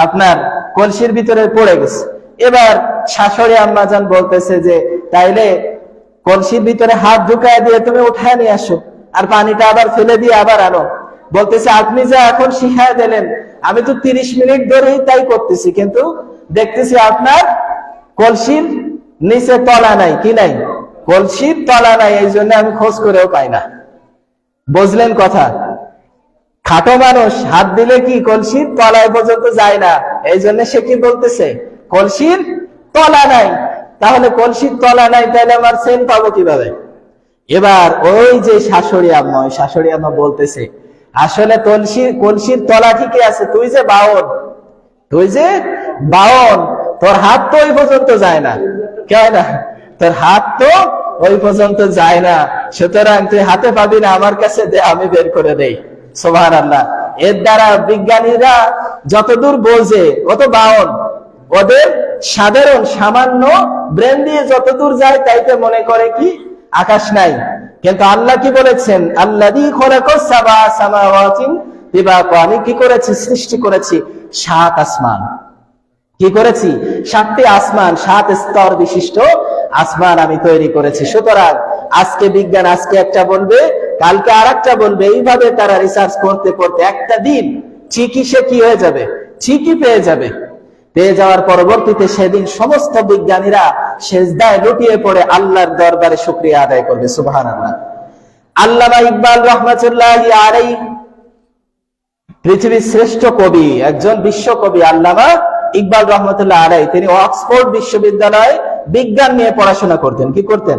আপনার কলসির ভিতরে পড়ে গেছে। এবার শাশুড়ি আম্মাজান বলতেছে যে তাইলে কলসির ভিতরে হাত ঢুকায় দিয়ে তুমি উঠায় নিয়ে আসো, আর পানিটা আবার ফেলে দিয়ে আবার আনো। বলতেছে, আপনি যে এখন শিখায় দিলেন, আমি তো 30 মিনিট ধরেই তাই করতেছি, কিন্তু দেখতেছি আপনার কলসির নিচে তলা নাই। কি নাই? কলসির তলা নাই, এই জন্য আমি খোঁজ করেও পাই না। বুঝলেন কথা? খাটো মানুষ হাত দিলে কি কলসির তলায় পর্যন্ত যায় না, এই জন্য সে কি বলতেছে? কলসির তলা নাই। তাহলে কলসির তলা নাই, তাহলে আমার চেন পাবো কিভাবে? এবার ওই যে শাশুড়ি আম্মা, ওই শাশুড়ি আম্মা বলতেছে, আসলে কলসির তলা ঠিকই আছে, তুই যে বাউন, তুই যে বাউন, তোর হাত তো ওই পর্যন্ত যায় না। কেন না? তোর হাত তো ওই পর্যন্ত যায় না, সুতরাং তুই হাতে পাবি না, আমার কাছে দে, আমি বের করে দেই। সুবহানাল্লাহ। এর দ্বারা বিজ্ঞানীরা যতদূর বোঝে, অত বাউন, ওদের সাধারণ সামান্য ব্রেন দিয়ে যতদূর যায়, তাইতে মনে করে কি আকাশ নাই। কিন্তু আল্লাহ কি বলেছেন? আল্লাযী খালাকাস সাবআ সামাওয়াতিন তিবাকা, আমি কি করেছি? সৃষ্টি করেছি 7 আসমান। কি করেছি? 7টি আসমান, 7 স্তর বিশিষ্ট আসমান আমি তৈরি করেছি। সুতরাং আজকে বিজ্ঞান আজকে একটা বলবে, কালকে আরেকটা বলবে। এইভাবে তারা রিসার্চ করতে করতে একটা দিন ঠিকই সে কি হয়ে যাবে? ঠিকই পেয়ে যাবে। পেয়ে যাওয়ার পরবর্তীতে সেদিন সমস্ত বিজ্ঞানীরা সেজদায় লুটিয়ে পড়ে আল্লাহর দরবারে শুকরিয়া আদায় করবে। সুবহানাল্লাহ। আল্লামা ইকবাল রাহমাতুল্লাহি আলাইহি, পৃথিবীর শ্রেষ্ঠ কবি, একজন বিশ্বকবি আল্লামা ইকবাল রহমতুল্লাহ আলাইহি, তিনি অক্সফোর্ড বিশ্ববিদ্যালয়ে বিজ্ঞান নিয়ে পড়াশোনা করতেন। কি করতেন?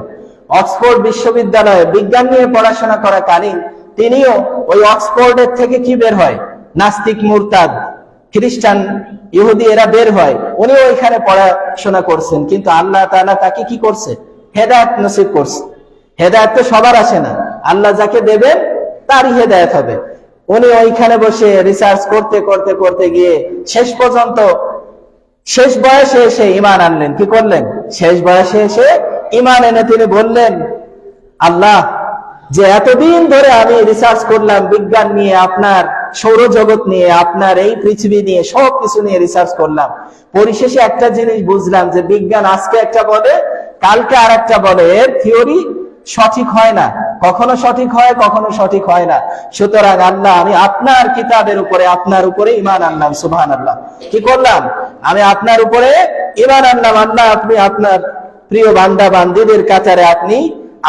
অক্সফোর্ড বিশ্ববিদ্যালয়ে বিজ্ঞান নিয়ে পড়াশোনা করাকালীন তিনিও ওই অক্সফোর্ডের থেকে কি বের হয়? নাস্তিক, মুরতাদ, খ্রিস্টান, ইহুদি এরা বের হয়। উনিও ওইখানে পড়াশোনা করছেন, কিন্তু আল্লাহ তাআলা তাকে কি করছে? হেদায়েত নসিব করছে। হেদায়েত তো সবার আসে না, আল্লাহ যাকে দেবেন তারই হেদায়েত হবে। উনি ওইখানে বসে রিসার্চ করতে করতে করতে গিয়ে শেষ পর্যন্ত শেষ বয়সে এসে ঈমান আনলেন। কি করলেন? শেষ বয়সে এসে ঈমান এনে তিনি বললেন, আল্লাহ, যে এতদিন ধরে আমি রিসার্চ করলাম বিজ্ঞান নিয়ে, আপনার সৌরজগৎ নিয়ে, আপনার এই পৃথিবী নিয়ে, সবকিছু নিয়ে রিসার্চ করলাম, পরিশেষে একটা জিনিস বুঝলাম যে বিজ্ঞান আজকে একটা বলে, কালকে আর একটা বলে। এর থিওরি সঠিক হয় না, কখনো সঠিক হয়, কখনো সঠিক হয় না। সুতরাং আল্লাহ, আমি আপনার কিতাবের উপরে, আপনার উপরে ঈমান আনলাম। সুবহানাল্লাহ। কি করলাম? আমি আপনার উপরে ঈমান আনলাম। আল্লাহ, আপনি আপনার প্রিয় বান্দা বান্দীদের কাতারে আপনি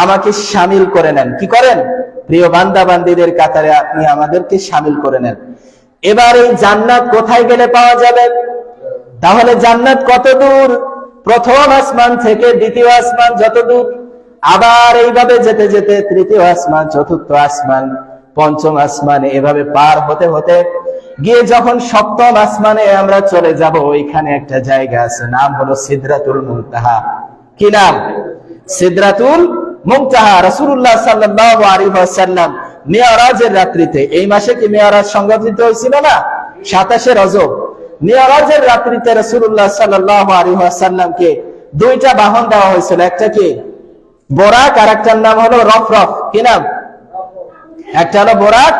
আমাকে শামিল করে নেন। কি করেন? প্রিয় বান্দা বান্দীদের কাতারে আপনি আমাদেরকে শামিল করে নেন। এবার এই জান্নাত কোথায় গেলে পাওয়া যাবে? তাহলে জান্নাত কত দূর? প্রথম আসমান থেকে দ্বিতীয় আসমান যত দূর, আবার এইভাবে যেতে যেতে তৃতীয় আসমান, চতুর্থ আসমান, পঞ্চম আসমানে, এভাবে পার হতে হতে গিয়ে যখন সপ্তম আসমানে আমরা চলে যাব, ওইখানে একটা জায়গা আছে, নাম হলো সিদরাতুল মুনতাহা। কি নাম? সিদরাতুল মুনতাহা। রাসূলুল্লাহ সাল্লাল্লাহু আলাইহি ওয়াসাল্লাম মিরাজের রাত্রিতে, এই মাসে কি মিরাজ সংঘটিত হয়েছিল না? 27 রজব। মিরাজের রাত্রিতে রাসূলুল্লাহ সাল্লাল্লাহু আলাইহি ওয়াসাল্লামকে দুইটা বাহন দেওয়া হয়েছিল, একটা কি বোরাক আর একটার নাম হলো রফরফ। কি নাম? একটা হলো বোরাক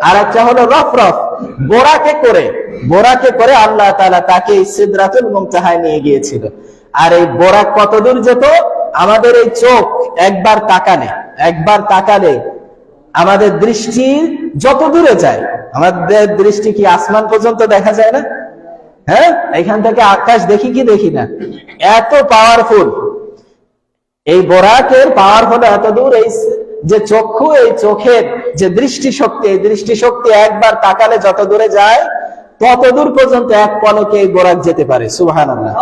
আর একটা হলো রফরফ। বোরাকে করে আল্লাহ তাআলা তাকে সিদরাতুল মুনতাহায় নিয়ে গিয়েছিল। আর এই বোরাক কত দূর যেত? আমাদের এই চোখ একবার তাকালে আমাদের দৃষ্টি যত দূরে যায়, আমাদের দৃষ্টি কি আসমান পর্যন্ত দেখা যায় না? হ্যাঁ, এখান থেকে আকাশ দেখি কি দেখি না? এত পাওয়ারফুল এই বোরাকের পাওয়ার হলো এত দূর। এই যে চক্ষু, এই চোখের যে দৃষ্টিশক্তি, এই দৃষ্টিশক্তি একবার তাকালে যত দূরে যায় তত দূর পর্যন্ত এক পলকে এই বোরাক যেতে পারে। সুবহানাল্লাহ।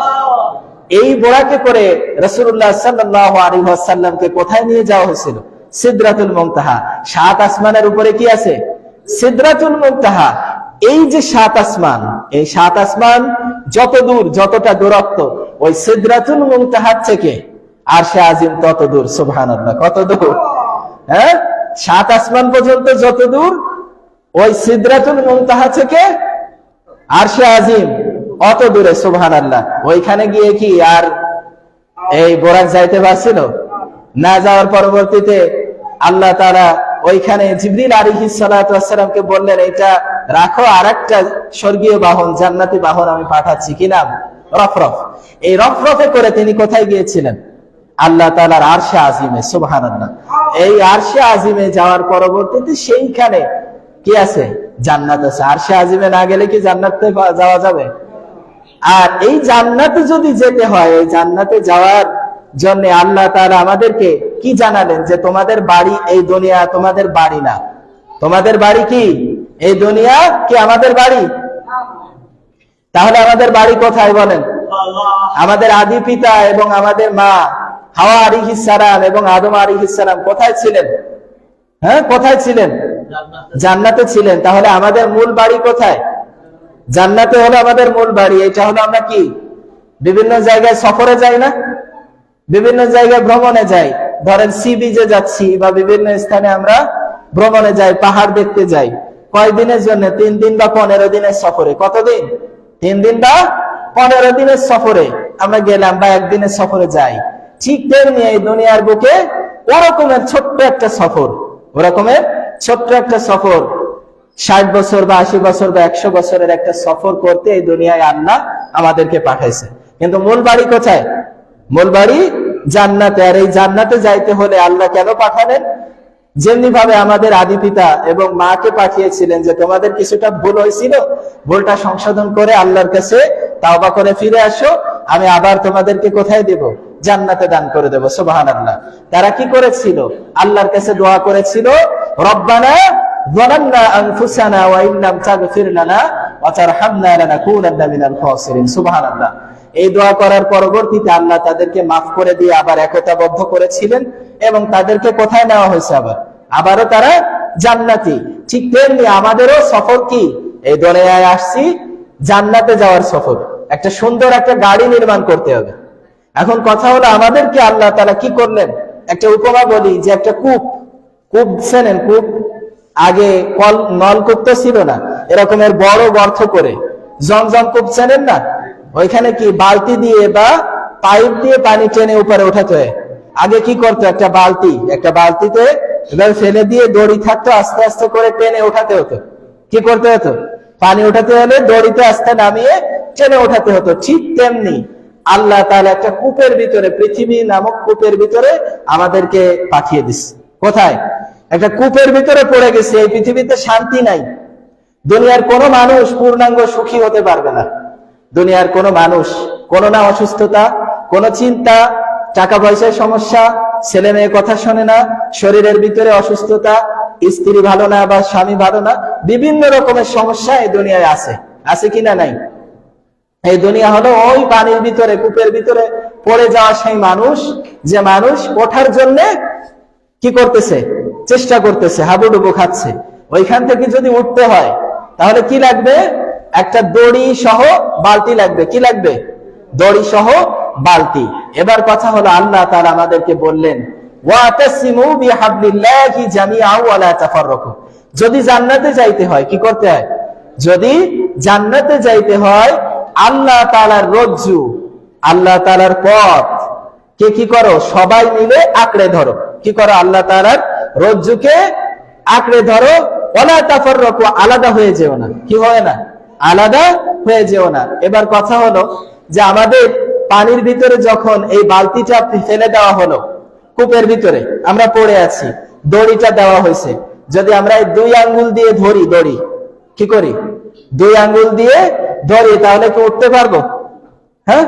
এই বোরাকে করে রাসূলুল্লাহ সাল্লাল্লাহু আলাইহি ওয়াসাল্লামকে কোথায় নিয়ে যাওয়া হয়েছিল? সিদরাতুল মুনতাহা। 7 আসমানের উপরে কি আছে? সিদরাতুল মুনতাহা। এই যে 7 আসমান, এই 7 আসমান যত দূর, যতটা দূরত্ব ওই সিদরাতুল মুনতাহা থেকে আরশে আজিম তত দূর। সুবহানাল্লাহ। কত দূর? হ্যাঁ, 7 আসমান পর্যন্ত যত দূর, ওই সিদরাতুল মুনতাহা থেকে আরশে আজিম অত দূরে। সুবহানাল্লাহ। ওইখানে গিয়ে কি আর এই বোরাক যাইতে পারছিল না? যাওয়ার পরবর্তীতে আল্লাহ তাআলা ওইখানে জিবরিল আলাইহিস সালাতু ওয়াস সালামকে বললেন, এটা রাখো, আরেকটা স্বর্গীয় বাহন, জান্নাতি বাহন আমি পাঠাচ্ছি। কি নাম? রফরফ। এই রফরফে করে তিনি কোথায় গিয়েছিলেন? আল্লাহ তাআলার আরশে আজিমে। সুবহানাল্লাহ। এই আরশে আজিমে যাওয়ার পরবর্তীতে সেইখানে কি আছে? জান্নাত আছে। আরশে আজিমে না গেলে কি জান্নাতে যাওয়া যাবে? আর এই জান্নাতে যদি যেতে হয়, এই জান্নাতে যাওয়ার জন্য আল্লাহ তাআলা আমাদেরকে কি জানালেন? যে তোমাদের বাড়ি এই দুনিয়া তোমাদের বাড়ি না। তোমাদের বাড়ি কি? এই দুনিয়া কি আমাদের বাড়ি? তাহলে আমাদের বাড়ি কোথায় বলেন? আমাদের আদি পিতা এবং আমাদের মা হাওয়া আলাইহিস সালাম এবং আদম আলাইহিস সালাম কোথায় ছিলেন? হ্যাঁ, কোথায় ছিলেন? জান্নাতে ছিলেন। তাহলে আমাদের মূল বাড়ি কোথায়? জান্নাতে হলো আমাদের মূল বাড়ি। এটা হলো, আমরা কি বিভিন্ন জায়গায় সফরে যাই না? বিভিন্ন জায়গায় ভ্রমণে যাই। ধরেন সি বিচে যাচ্ছি বা বিভিন্ন স্থানে আমরা ভ্রমণে যাই, পাহাড় দেখতে যাই। কয় দিনের জন্য? 3 দিন বা 15 দিনের সফরে। কতদিন? 3 দিন বা 15 দিনের সফরে আমরা গেলাম বা একদিনের সফরে যাই। ঠিক তেমনি এই দুনিয়ার বুকে ওরকমের ছোট্ট একটা সফর, 60 বছর বা 80 বছর বা 100 বছরের একটা সফর করতে এই দুনিয়ায় আল্লাহ আমাদেরকে পাঠাইছে। কিন্তু মূল বাড়ি কোথায়? মূল বাড়ি জান্নাতে। আর এই জান্নাতে যাইতে হলে আল্লাহ কেন পাঠালেন? যেমনি ভাবে আমাদের আদি পিতা এবং মাকে পাঠিয়েছিলেন যে তোমাদের কিছুটা ভুল হয়েছিল, ভুলটা সংশোধন করে আল্লাহর কাছে তাওবা করে ফিরে আসো, আমি আবার তোমাদেরকে কোথায় দেব? জান্নাতে দান করে দেব। সুবহানাল্লাহ। তারা কি করেছিল? আল্লাহর কাছে দোয়া করেছিল, রব্বানা যালামনা আনফুসানা ওয়া ইন লাম তাগফির লানা ওয়া তারহামনা লানাকুনান্না মিনাল খাসিরিন। সুবহানাল্লাহ। এই দোয়া করার পরবর্তীতে আল্লাহ তাদেরকে মাফ করে দিয়ে আবার একতাবদ্ধ করেছিলেন এবং তাদেরকে কোথায় নেওয়া হয়েছে? আবারও তারা জান্নাতি। ঠিক তেমনি আমাদেরও সফর কি? এই দুনিয়ায় আসছি জান্নাতে যাওয়ার সফর। একটা সুন্দর একটা গাড়ি নির্মাণ করতে হবে। এখন কথা হলো, আমাদেরকে আল্লাহ তাআলা কি করলেন? একটা উপমা বলি, যে একটা কূপ চেনেন? কূপ আগে নলকূপ তো ছিল না, এরকমের বড় গর্ত করে জমজম কূপ চেনেন না? ওইখানে কি বালতি দিয়ে বা পাইপ দিয়ে পানি টেনে উপরে উঠাতে হয়। আগে কি করতো? একটা বালতিতে এভাবে ফেলে দিয়ে দড়ি থাকতো, আস্তে আস্তে করে টেনে উঠাতে হতো। কি করতে হতো? পানি উঠাতে হলে দড়িতে আস্তে নামিয়ে টেনে উঠাতে হতো। ঠিক তেমনি আল্লাহ তাআলা একটা কূপের ভিতরে, পৃথিবী নামক কূপের ভিতরে আমাদেরকে পাঠিয়ে দিচ্ছে। কোথায়? একটা কূপের ভিতরে পড়ে গেছে। এই পৃথিবীতে শান্তি নাই। দুনিয়ার কোনো মানুষ পূর্ণাঙ্গ সুখী হতে পারবে না। দুনিয়ার কোনো মানুষ কোনো না অসুস্থতা, কোনো চিন্তা, টাকা পয়সার সমস্যা, ছেলে মেয়ে কথা শোনে না, শরীরের ভিতরে অসুস্থতা, স্ত্রী ভালো না বা স্বামী ভালো না, বিভিন্ন রকমের সমস্যা এই দুনিয়ায় আছে, আছে কিনা নাই? এই দুনিয়া হলো ওই পানির ভিতরে, কূপের ভিতরে পড়ে যাওয়া সেই মানুষ, যে মানুষ ওঠার জন্য কি করতেছে, চেষ্টা করতেছে, হাবুডুবু খাচ্ছে। ওইখান থেকে যদি উঠতে হয় তাহলে কি লাগবে? একটা দড়ি সহ বালতি লাগবে। কি লাগবে? দড়ি সহ বালতি। এবার কথা হলো, আল্লাহ তাআলা আমাদেরকে বললেন ওয়াতাসিমু বিহাবলিল্লাহি জামিআ ওয়া লা তাফাররাকু। যদি জান্নাতে যাইতে হয় কি করতে হয়? যদি জান্নাতে যাইতে হয় আল্লাহ তাআলার রজ্জু, আল্লাহ তাআলার পথ কে কি করো? সবাই মিলে আঁকড়ে ধরো। কি করো? আল্লাহ তাআলার রজ্জুকে আঁকড়ে ধরো। ওয়ালা তাফাররাকু, আলাদা হয়ে যেও না। কি হয় না? আলাদা হয়ে যেও না। এবার কথা হলো যে আমাদের পানির ভিতরে যখন এই বালতিটা ফেলে দেওয়া হলো, কূপের ভিতরে আমরা পড়ে আছি, দড়িটা দেওয়া হয়েছে, যদি আমরা এই 2 আঙ্গুল দিয়ে ধরি, দড়ি কি করি? 2 আঙ্গুল দিয়ে ধরি, তাহলে কি উঠতে পারবো? হ্যাঁ,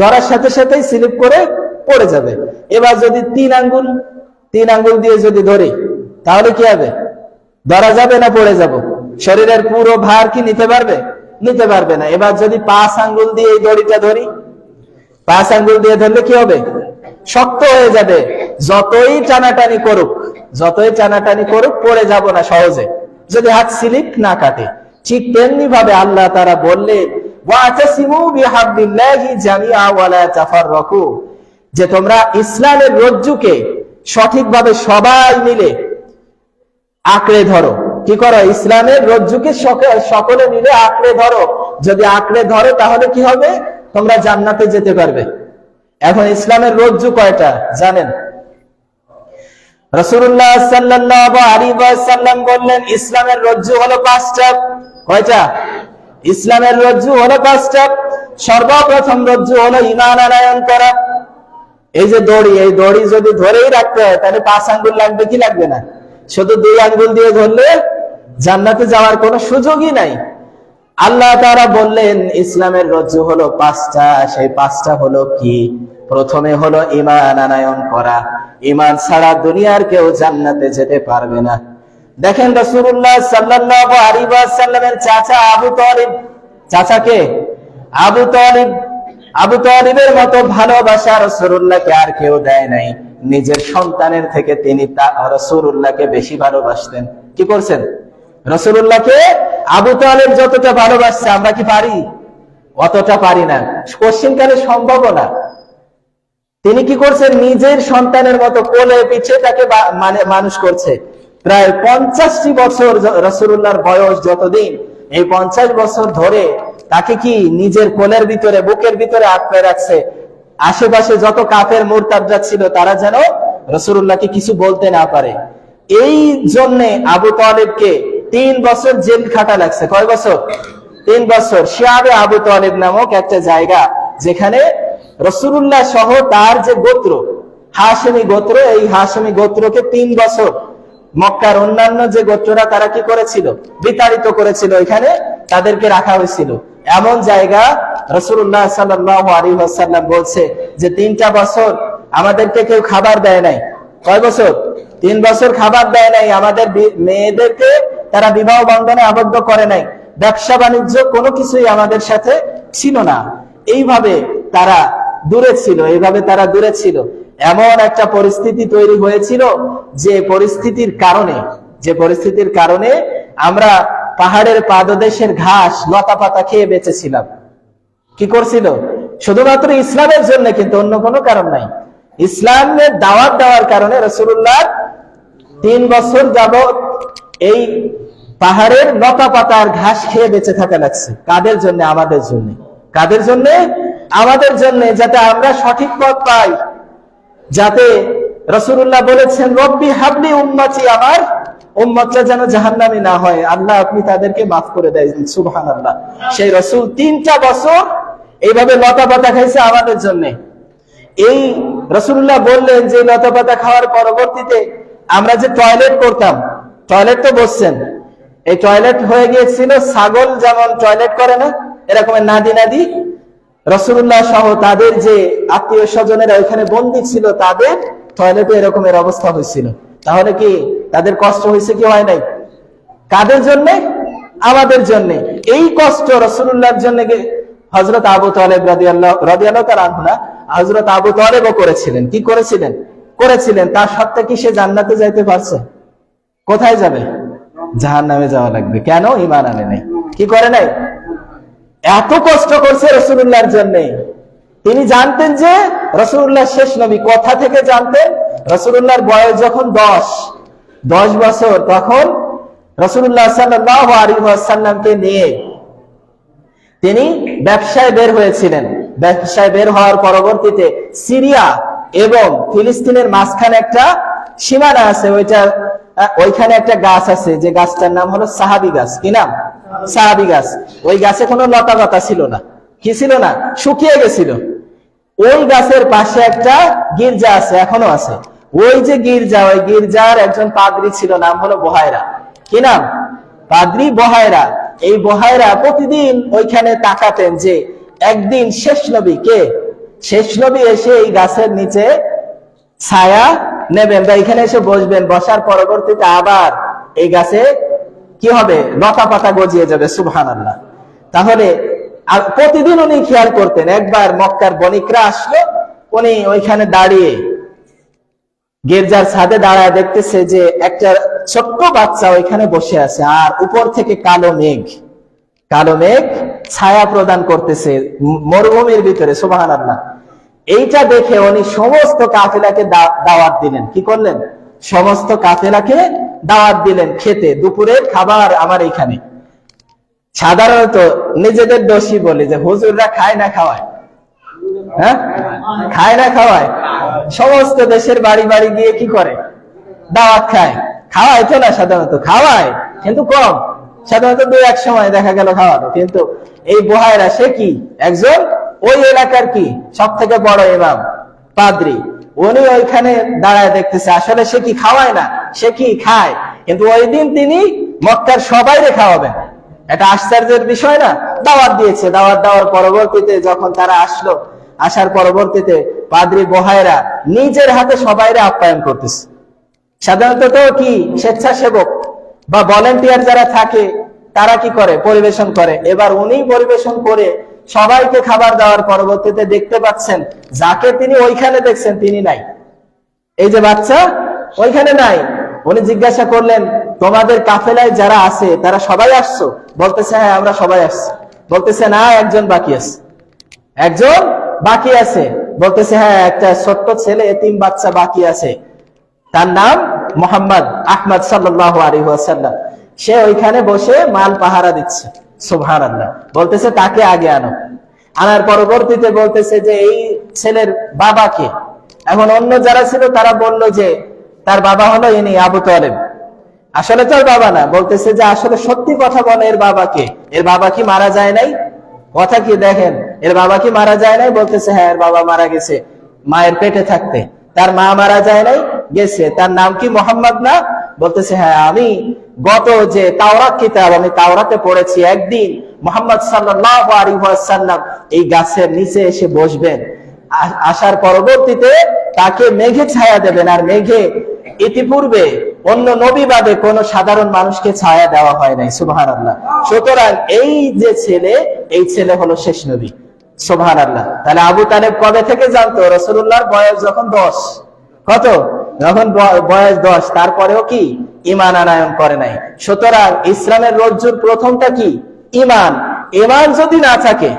ধরার সাথে সাথেই স্লিপ করে পড়ে যাবে। এবার যদি 3 আঙ্গুল দিয়ে যদি ধরি তাহলে কি হবে? ধরা যাবে না পড়ে যাব? শরীরের পুরো ভার কি নিতে পারবে? নিতে পারবে না। এবার যদি 5 আঙ্গুল দিয়ে এই দড়িটা ধরি, 5 আঙ্গুল দিয়ে ধরলে কি হবে? শক্ত হয়ে যাবে। যতই টানাটানি করুক পড়ে যাব না সহজে, যদি হাত স্লিপ না কাটে। ঠিক তেমনি ভাবে আল্লাহ তাআলা বললেন ওয়াতাসিমু বিহাবলিল্লাহি জামিআ ওয়া লা তাফাররাকু, যে তোমরা ইসলামের রজ্জুকে সঠিকভাবে সবাই মিলে আঁকড়ে ধরো। কি করো? ইসলামের রজ্জুকে সকলে মিলে আঁকড়ে ধরো। যদি আঁকড়ে ধরো তাহলে কি হবে? তোমরা জান্নাতে যেতে পারবে। এখন ইসলামের রজ্জু কয়টা জানেন? রাসূলুল্লাহ সাল্লাল্লাহু আলাইহি ওয়াসাল্লাম বললেন ইসলামের রজ্জু হলো 5টা। কয়টা? ইসলামের রজ্জু হলো 5টা। সর্বপ্রথম রজ্জু হলো ঈমান আনয়ন করা। এই যে দড়ি, এই দড়ি যদি ধরেই রাখতে হয় তাহলে 5 আঙ্গুল লাগবে কি লাগবে না? শুধু 2 আঙ্গুল দিয়ে ধরলে জান্নাতে যাওয়ার কোনো সুযোগই নাই। আল্লাহ তাআলা বললেন ইসলামের রজ্জু হলো 5টা। সেই 5টা হলো কি? প্রথমে হলো ঈমান আনয়ন করা। ঈমান ছাড়া দুনিয়ার কেউ জান্নাতে যেতে পারবে না। দেখেন রাসূলুল্লাহ সাল্লাল্লাহু আলাইহি ওয়াসাল্লামের চাচা আবু তালিব, চাচাকে আবু তালিব, আবু তালিবের মতো ভালোবাসা রাসূলুল্লাহকে আর কেউ দেয় নাই। নিজের সন্তানের থেকে তিনি রাসূলুল্লাহকে বেশি ভালোবাসতেন। কি করছেন? রাসূলুল্লাহকে আবু তালিব যতটা ভালোবাসছে আমরা কি পারি? অতটা পারি না, কোশ্চিনকালে সম্ভব না। তিনি কি করছেন? নিজের সন্তানের মতো কোলে পিঠে তাকে মানুষ করছে। প্রায় 50টি বছর রাসূলুল্লাহর বয়স যতদিন, এই 50 বছর ধরে তাকে কি নিজের কোলের ভিতরে, বুকের ভিতরে আঁকড়ে রাখছে। আশেপাশে যত কাফের মুরতাদরা ছিল তারা যেন রাসূলুল্লাহকে কিছু বলতে না পারে। এই জন্য আবু তালিবকে 3 বছর জেল খাটা লাগছে। কয় বছর? 3 বছর। শিয়াবে আবু তালিব নামক একটা জায়গা, যেখানে রাসূলুল্লাহ সহ তার যে গোত্র, হাশেমি গোত্র, এই হাশেমি গোত্রকে 3 বছর মক্কার অন্যান্য যে গোত্ররা তারা কি করেছিল? বিতাড়িত করেছিল। এখানে তাদেরকে রাখা হয়েছিল। এমন জায়গা রাসূলুল্লাহ সাল্লাল্লাহু আলাইহি ওয়াসাল্লাম বলছে যে 3টা বছর আমাদেরকে কেউ খাবার দেয় নাই। কয় বছর? 3 বছর খাবার দেয় নাই। আমাদের মেয়েদেরকে তারা বিবাহ বন্ধনে আবদ্ধ করে নাই। ব্যবসা বাণিজ্য কোনো কিছুই আমাদের সাথে ছিল না। এইভাবে তারা দূরে ছিল। এমন একটা পরিস্থিতি তৈরি হয়েছিল যে পরিস্থিতির কারণে আমরা পাহাড়ের পাদদেশের ঘাস লতা পাতা খেয়ে বেঁচেছিলাম। কি করছিল? শুধুমাত্র ইসলামের জন্য, কিন্তু অন্য কোনো কারণ নাই। ইসলামের দাওয়াত দেওয়ার কারণে রাসূলুল্লাহ 3 বছর যাবত এই পাহাড়ের লতা পাতার ঘাস খেয়ে বেঁচে থাকা লাগছে। কাদের জন্য? আমাদের জন্য। কাদের জন্য? আমাদের জন্য, যাতে আমরা সঠিক পথ পাই। যাতে রাসূলুল্লাহ বলেছেন রব্বি হাবলি উম্মতি, আমার উম্মতটা যেন জাহান্নামী না হয়, আল্লাহ আপনি তাদেরকে মাফ করে দেন। সুবহানাল্লাহ। সেই রাসূল 3টা বছর এইভাবে লতা পাতা খাইছে আমাদের জন্য। এই রাসূলুল্লাহ বললেন যে লতা পাতা খাওয়ার পরবর্তীতে আমরা যে টয়লেট করতাম, টয়লেট তো বসছেন, এই টয়লেট হয়ে গিয়েছিল ছাগল যেমন টয়লেট করে না, এরকমের নাদি। রাসূলুল্লাহ সহ তাদের যে আত্মীয় স্বজনেরা ওইখানে বন্দী ছিল, তাদের টয়লেটে এরকমের অবস্থা হয়েছিল। তাহলে কি তাদের কষ্ট হয়েছে কি হয় নাই? কাদের জন্য? আমাদের জন্য। এই কষ্ট রাসূলুল্লাহর জন্য হযরত আবু তালেব রাদিয়াল্লাহু তাআলা আনহু না, হযরত আবু তালেবও করেছিলেন। কি করেছিলেন? তার সত্ত্বে কি সে জান্নাতে যাইতে পারছে? কোথায় যাবে? জাহান্নামে যাওয়া লাগবে। কেন? ঈমান আনে নাই। কি করে নাই? এত কষ্ট করছে রাসূলুল্লাহর জন্য। তিনি জানতেন যে রাসূলুল্লাহ শেষ নবী। কথা থেকে জানতেন? রাসূলুল্লাহর বয়স যখন 10 বছর, তখন রাসূলুল্লাহ সাল্লাল্লাহু আলাইহি ওয়াসাল্লামকে নিয়ে তিনি ব্যবসায় বের হয়েছিলেন। ব্যবসায় বের হওয়ার পরবর্তীতে সিরিয়া এবং ফিলিস্তিনের মাঝখানে একটা সীমানা আছে, ওইখানে একটা গাছ আছে, যে গাছটার নাম হলো সাহাবী গাছ। কি নাম? সাহাবী গাছ। ওই গাছে কোনো লতা পাতা ছিল না। কি ছিল না? শুকিয়ে গেছিল। ওই গাছের পাশে একটা গির্জা আছে, এখনো আছে। ওই যে গির্জা, ওই গির্জার একজন পাদ্রী ছিল, নাম হলো বহায়রা। কি নাম? পাদ্রী বহায়রা। এই বহায়রা প্রতিদিন ওইখানে তাকাতেন যে একদিন শেষ নবী এসে এই গাছের নিচে ছায়া নেবেন বা এখানে এসে বসবেন। বসার পরবর্তীতে আবার এই গাছে কি হবে? লতা পাতা গজিয়ে যাবে। সুবহানাল্লাহ। তাহলে প্রতিদিন উনি খেয়াল করতেন। একবার মক্কার বণিকরা আসলো, উনি ওইখানে দাঁড়িয়ে গির্জার ছাদে দাঁড়ায় দেখতেছে যে একটা ছোট্ট বাচ্চা ওইখানে বসে আছে, আর উপর থেকে কালো মেঘ ছায়া প্রদান করতেছে মরুভূমির ভিতরে। সুবহানাল্লাহ। এইটা দেখে উনি সমস্ত কাফেলাকে দাওয়াত দিলেন। কি করলেন? সমস্ত কাফেলাকে দাওয়াত দিলেন খেতে। দুপুরের খাবার আমার এইখানে। সাধারণত নিজেদের দোষী বলি যে হুজুররা খায় না খাওয়ায়। হ্যাঁ, খায় না খাওয়ায়। সমস্ত দেশের বাড়ি বাড়ি গিয়ে কি করে? দাওয়াত খায়। খাওয়ায় তো না, সাধারণত খাওয়ায় কিন্তু কম। সাধারণত 2-1 সময় দেখা গেল খাওয়ানো। কিন্তু এই বহায়রা, সে কি একজন ওই এলাকার কি সব থেকে বড় ইমাম, পাদ্রী। উনি ওইখানে দাঁড়ায় দেখতেছে। আসলে সে কি খাওয়ায় না, সে কি খায়। কিন্তু ওই দিন তিনি মক্কার সবাইরে খাওয়াবেন। এটা আশ্চর্যের বিষয় না? দাওয়াত দিয়েছে। দাওয়াত দেওয়ার পরবর্তীতে যখন তারা আসার পরবর্তীতে পাদ্রী বহায়রা নিজের হাতে সবাইরে আপ্যায়ন করতেছে। সাধারণত তো কি স্বেচ্ছাসেবক বা ভলান্টিয়ার যারা থাকে তারা কি করে? পরিবেশন করে। এবার উনি পরিবেশন করে সবাইকে খাবার দেওয়ার পরবর্তীতে দেখতে পাচ্ছেন যাকে তিনি ওইখানে দেখছেন তিনি নাই। এই যে বাচ্চা ওইখানে নাই। উনি জিজ্ঞাসা করলেন, তোমাদের কাফেলায় যারা আছে তারা সবাই আসছো? বলতেছে হ্যাঁ, আমরা সবাই আসছি। বলতেছে না, একজন বাকি আছে। বলতেছে হ্যাঁ, একটা ছোট্ট ছেলে, এতিম বাচ্চা বাকি আছে, তার নাম মুহাম্মদ আহমদ সাল্লাল্লাহু আলাইহি ওয়াসাল্লাম। সে ওইখানে বসে মাল পাহারা দিচ্ছে। সুবহানাল্লাহ। বলতেছে তাকে আগে আনো। আনার পরবর্তীতে বলতেছে যে এই ছেলের বাবাকে। এখন অন্য যারা ছিল তারা বলল যে তার বাবা হলো ইনি আবু তালেব। আসলে তার বাবা না। বলতেছে যে আসলে সত্যি কথা বলে, এর বাবাকে। এর বাবা কি মারা যায় নাই? কথা কি দেখেন, এর বাবা কি মারা যায় নাই? বলতেছে হ্যাঁ, এর বাবা মারা গেছে মায়ের পেটে থাকতে। তার মা মারা যায় নাই? গেছে। তার নাম কি মুহাম্মদ না? বলতেছে হ্যাঁ, আমি গত যে তাওরাত কিতাব, আমি তাওরাতে পড়েছি একদিন মুহাম্মদ সাল্লাল্লাহু আলাইহি ওয়াসাল্লাম এই গাছের নিচে এসে বসবেন। আসার পরবর্তীতে তাকে মেঘে ছায়া দেবেন। আর মেঘে ইতিপূর্বে অন্য নবী বাদে কোন সাধারণ মানুষকে ছায়া দেওয়া হয় নাই। সুবহানাল্লাহ। সুতরাং এই যে ছেলে, এই ছেলে হলো শেষ নবী। সুবহানাল্লাহ। তাহলে আবু তালেব কবে থেকে জানতো? রাসূলুল্লাহর বয়স যখন 10। কত? যখন বয়স 10, তারপরেও কি ঈমান আনয়ন করে নাই। সুতরাং ইসলামের রজ্জুর প্রথমটা কি? ঈমান। ঈমান যদি না থাকে,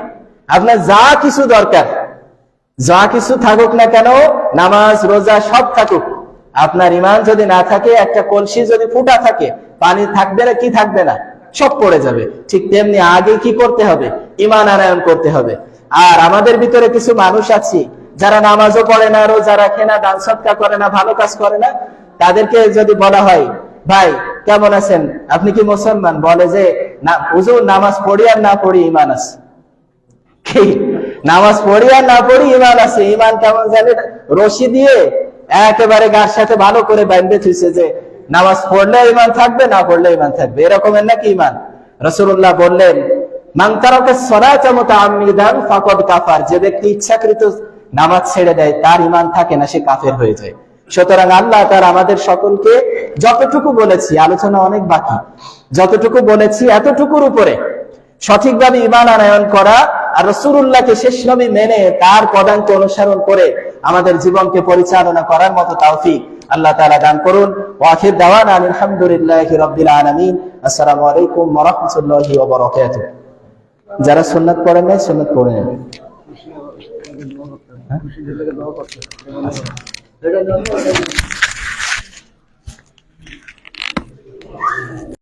আপনার যা কিছু দরকার, যা কিছু থাকুক না কেন, নামাজ রোজা সব থাকুক, আপনার ঈমান যদি না থাকে, একটা কলসি যদি ফুটা থাকে, পানি থাকবে না? কি থাকবে না? সব পড়ে যাবে। ঠিক তেমনি আগে কি করতে হবে? ঈমান আনয়ন করতে হবে। আর আমাদের ভিতরে কিছু মানুষ আছে যারা নামাজও পড়ে না, রোজা রাখে না, দান সদকা করে না, ভালো কাজ করে না। তাদেরকে যদি বলা হয়, ভাই কেমন আছেন, আপনি কি মুসলমান? বলে যে না হুজুর, নামাজ পড়ি আর না পড়ি ঈমান আছে। কি? নামাজ পড়ি আর না পড়ি ঈমান আছে। ঈমান কেমন জানেন? রশি দিয়ে একেবারে গার সাথে ভালো করে বাঁধতে থুইছে যে নামাজ পড়লে ঈমান থাকবে, না পড়লে ঈমান থাকবে, এরকমের নাকি ঈমান? রাসূলুল্লাহ বললেন, মান তারাকা সালাতা মুতাআম্মিদান ফাকাদ কাফার। যে ব্যক্তি ইচ্ছাকৃত নামাজ ছেড়ে দেয়, তার ঈমান থাকে না, সে কাফের হয়ে যায়। সুতরাং আল্লাহ তাআলা আমাদের সকলকে যতটুকু বলেছি, আলোচনা অনেক বাকি, যতটুকু বলেছি এতটুকুর উপরে সঠিকভাবে ঈমান আনয়ন করা আর রাসূলুল্লাহকে শেষ নবী মেনে তার পদাঙ্ক অনুসরণ করে আমাদের জীবনকে পরিচালনা করার মতো তৌফিক আল্লাহ তাআলা দান করুন। ওয়া আখির দাওয়ানা আলহামদুলিল্লাহি রাব্বিল আলামিন। আসসালামু আলাইকুম ওয়া রাহমাতুল্লাহি ওয়া বারাকাতুহু। যারা সুন্নাত পড়েন নাই সুন্নাত পড়ে নেন।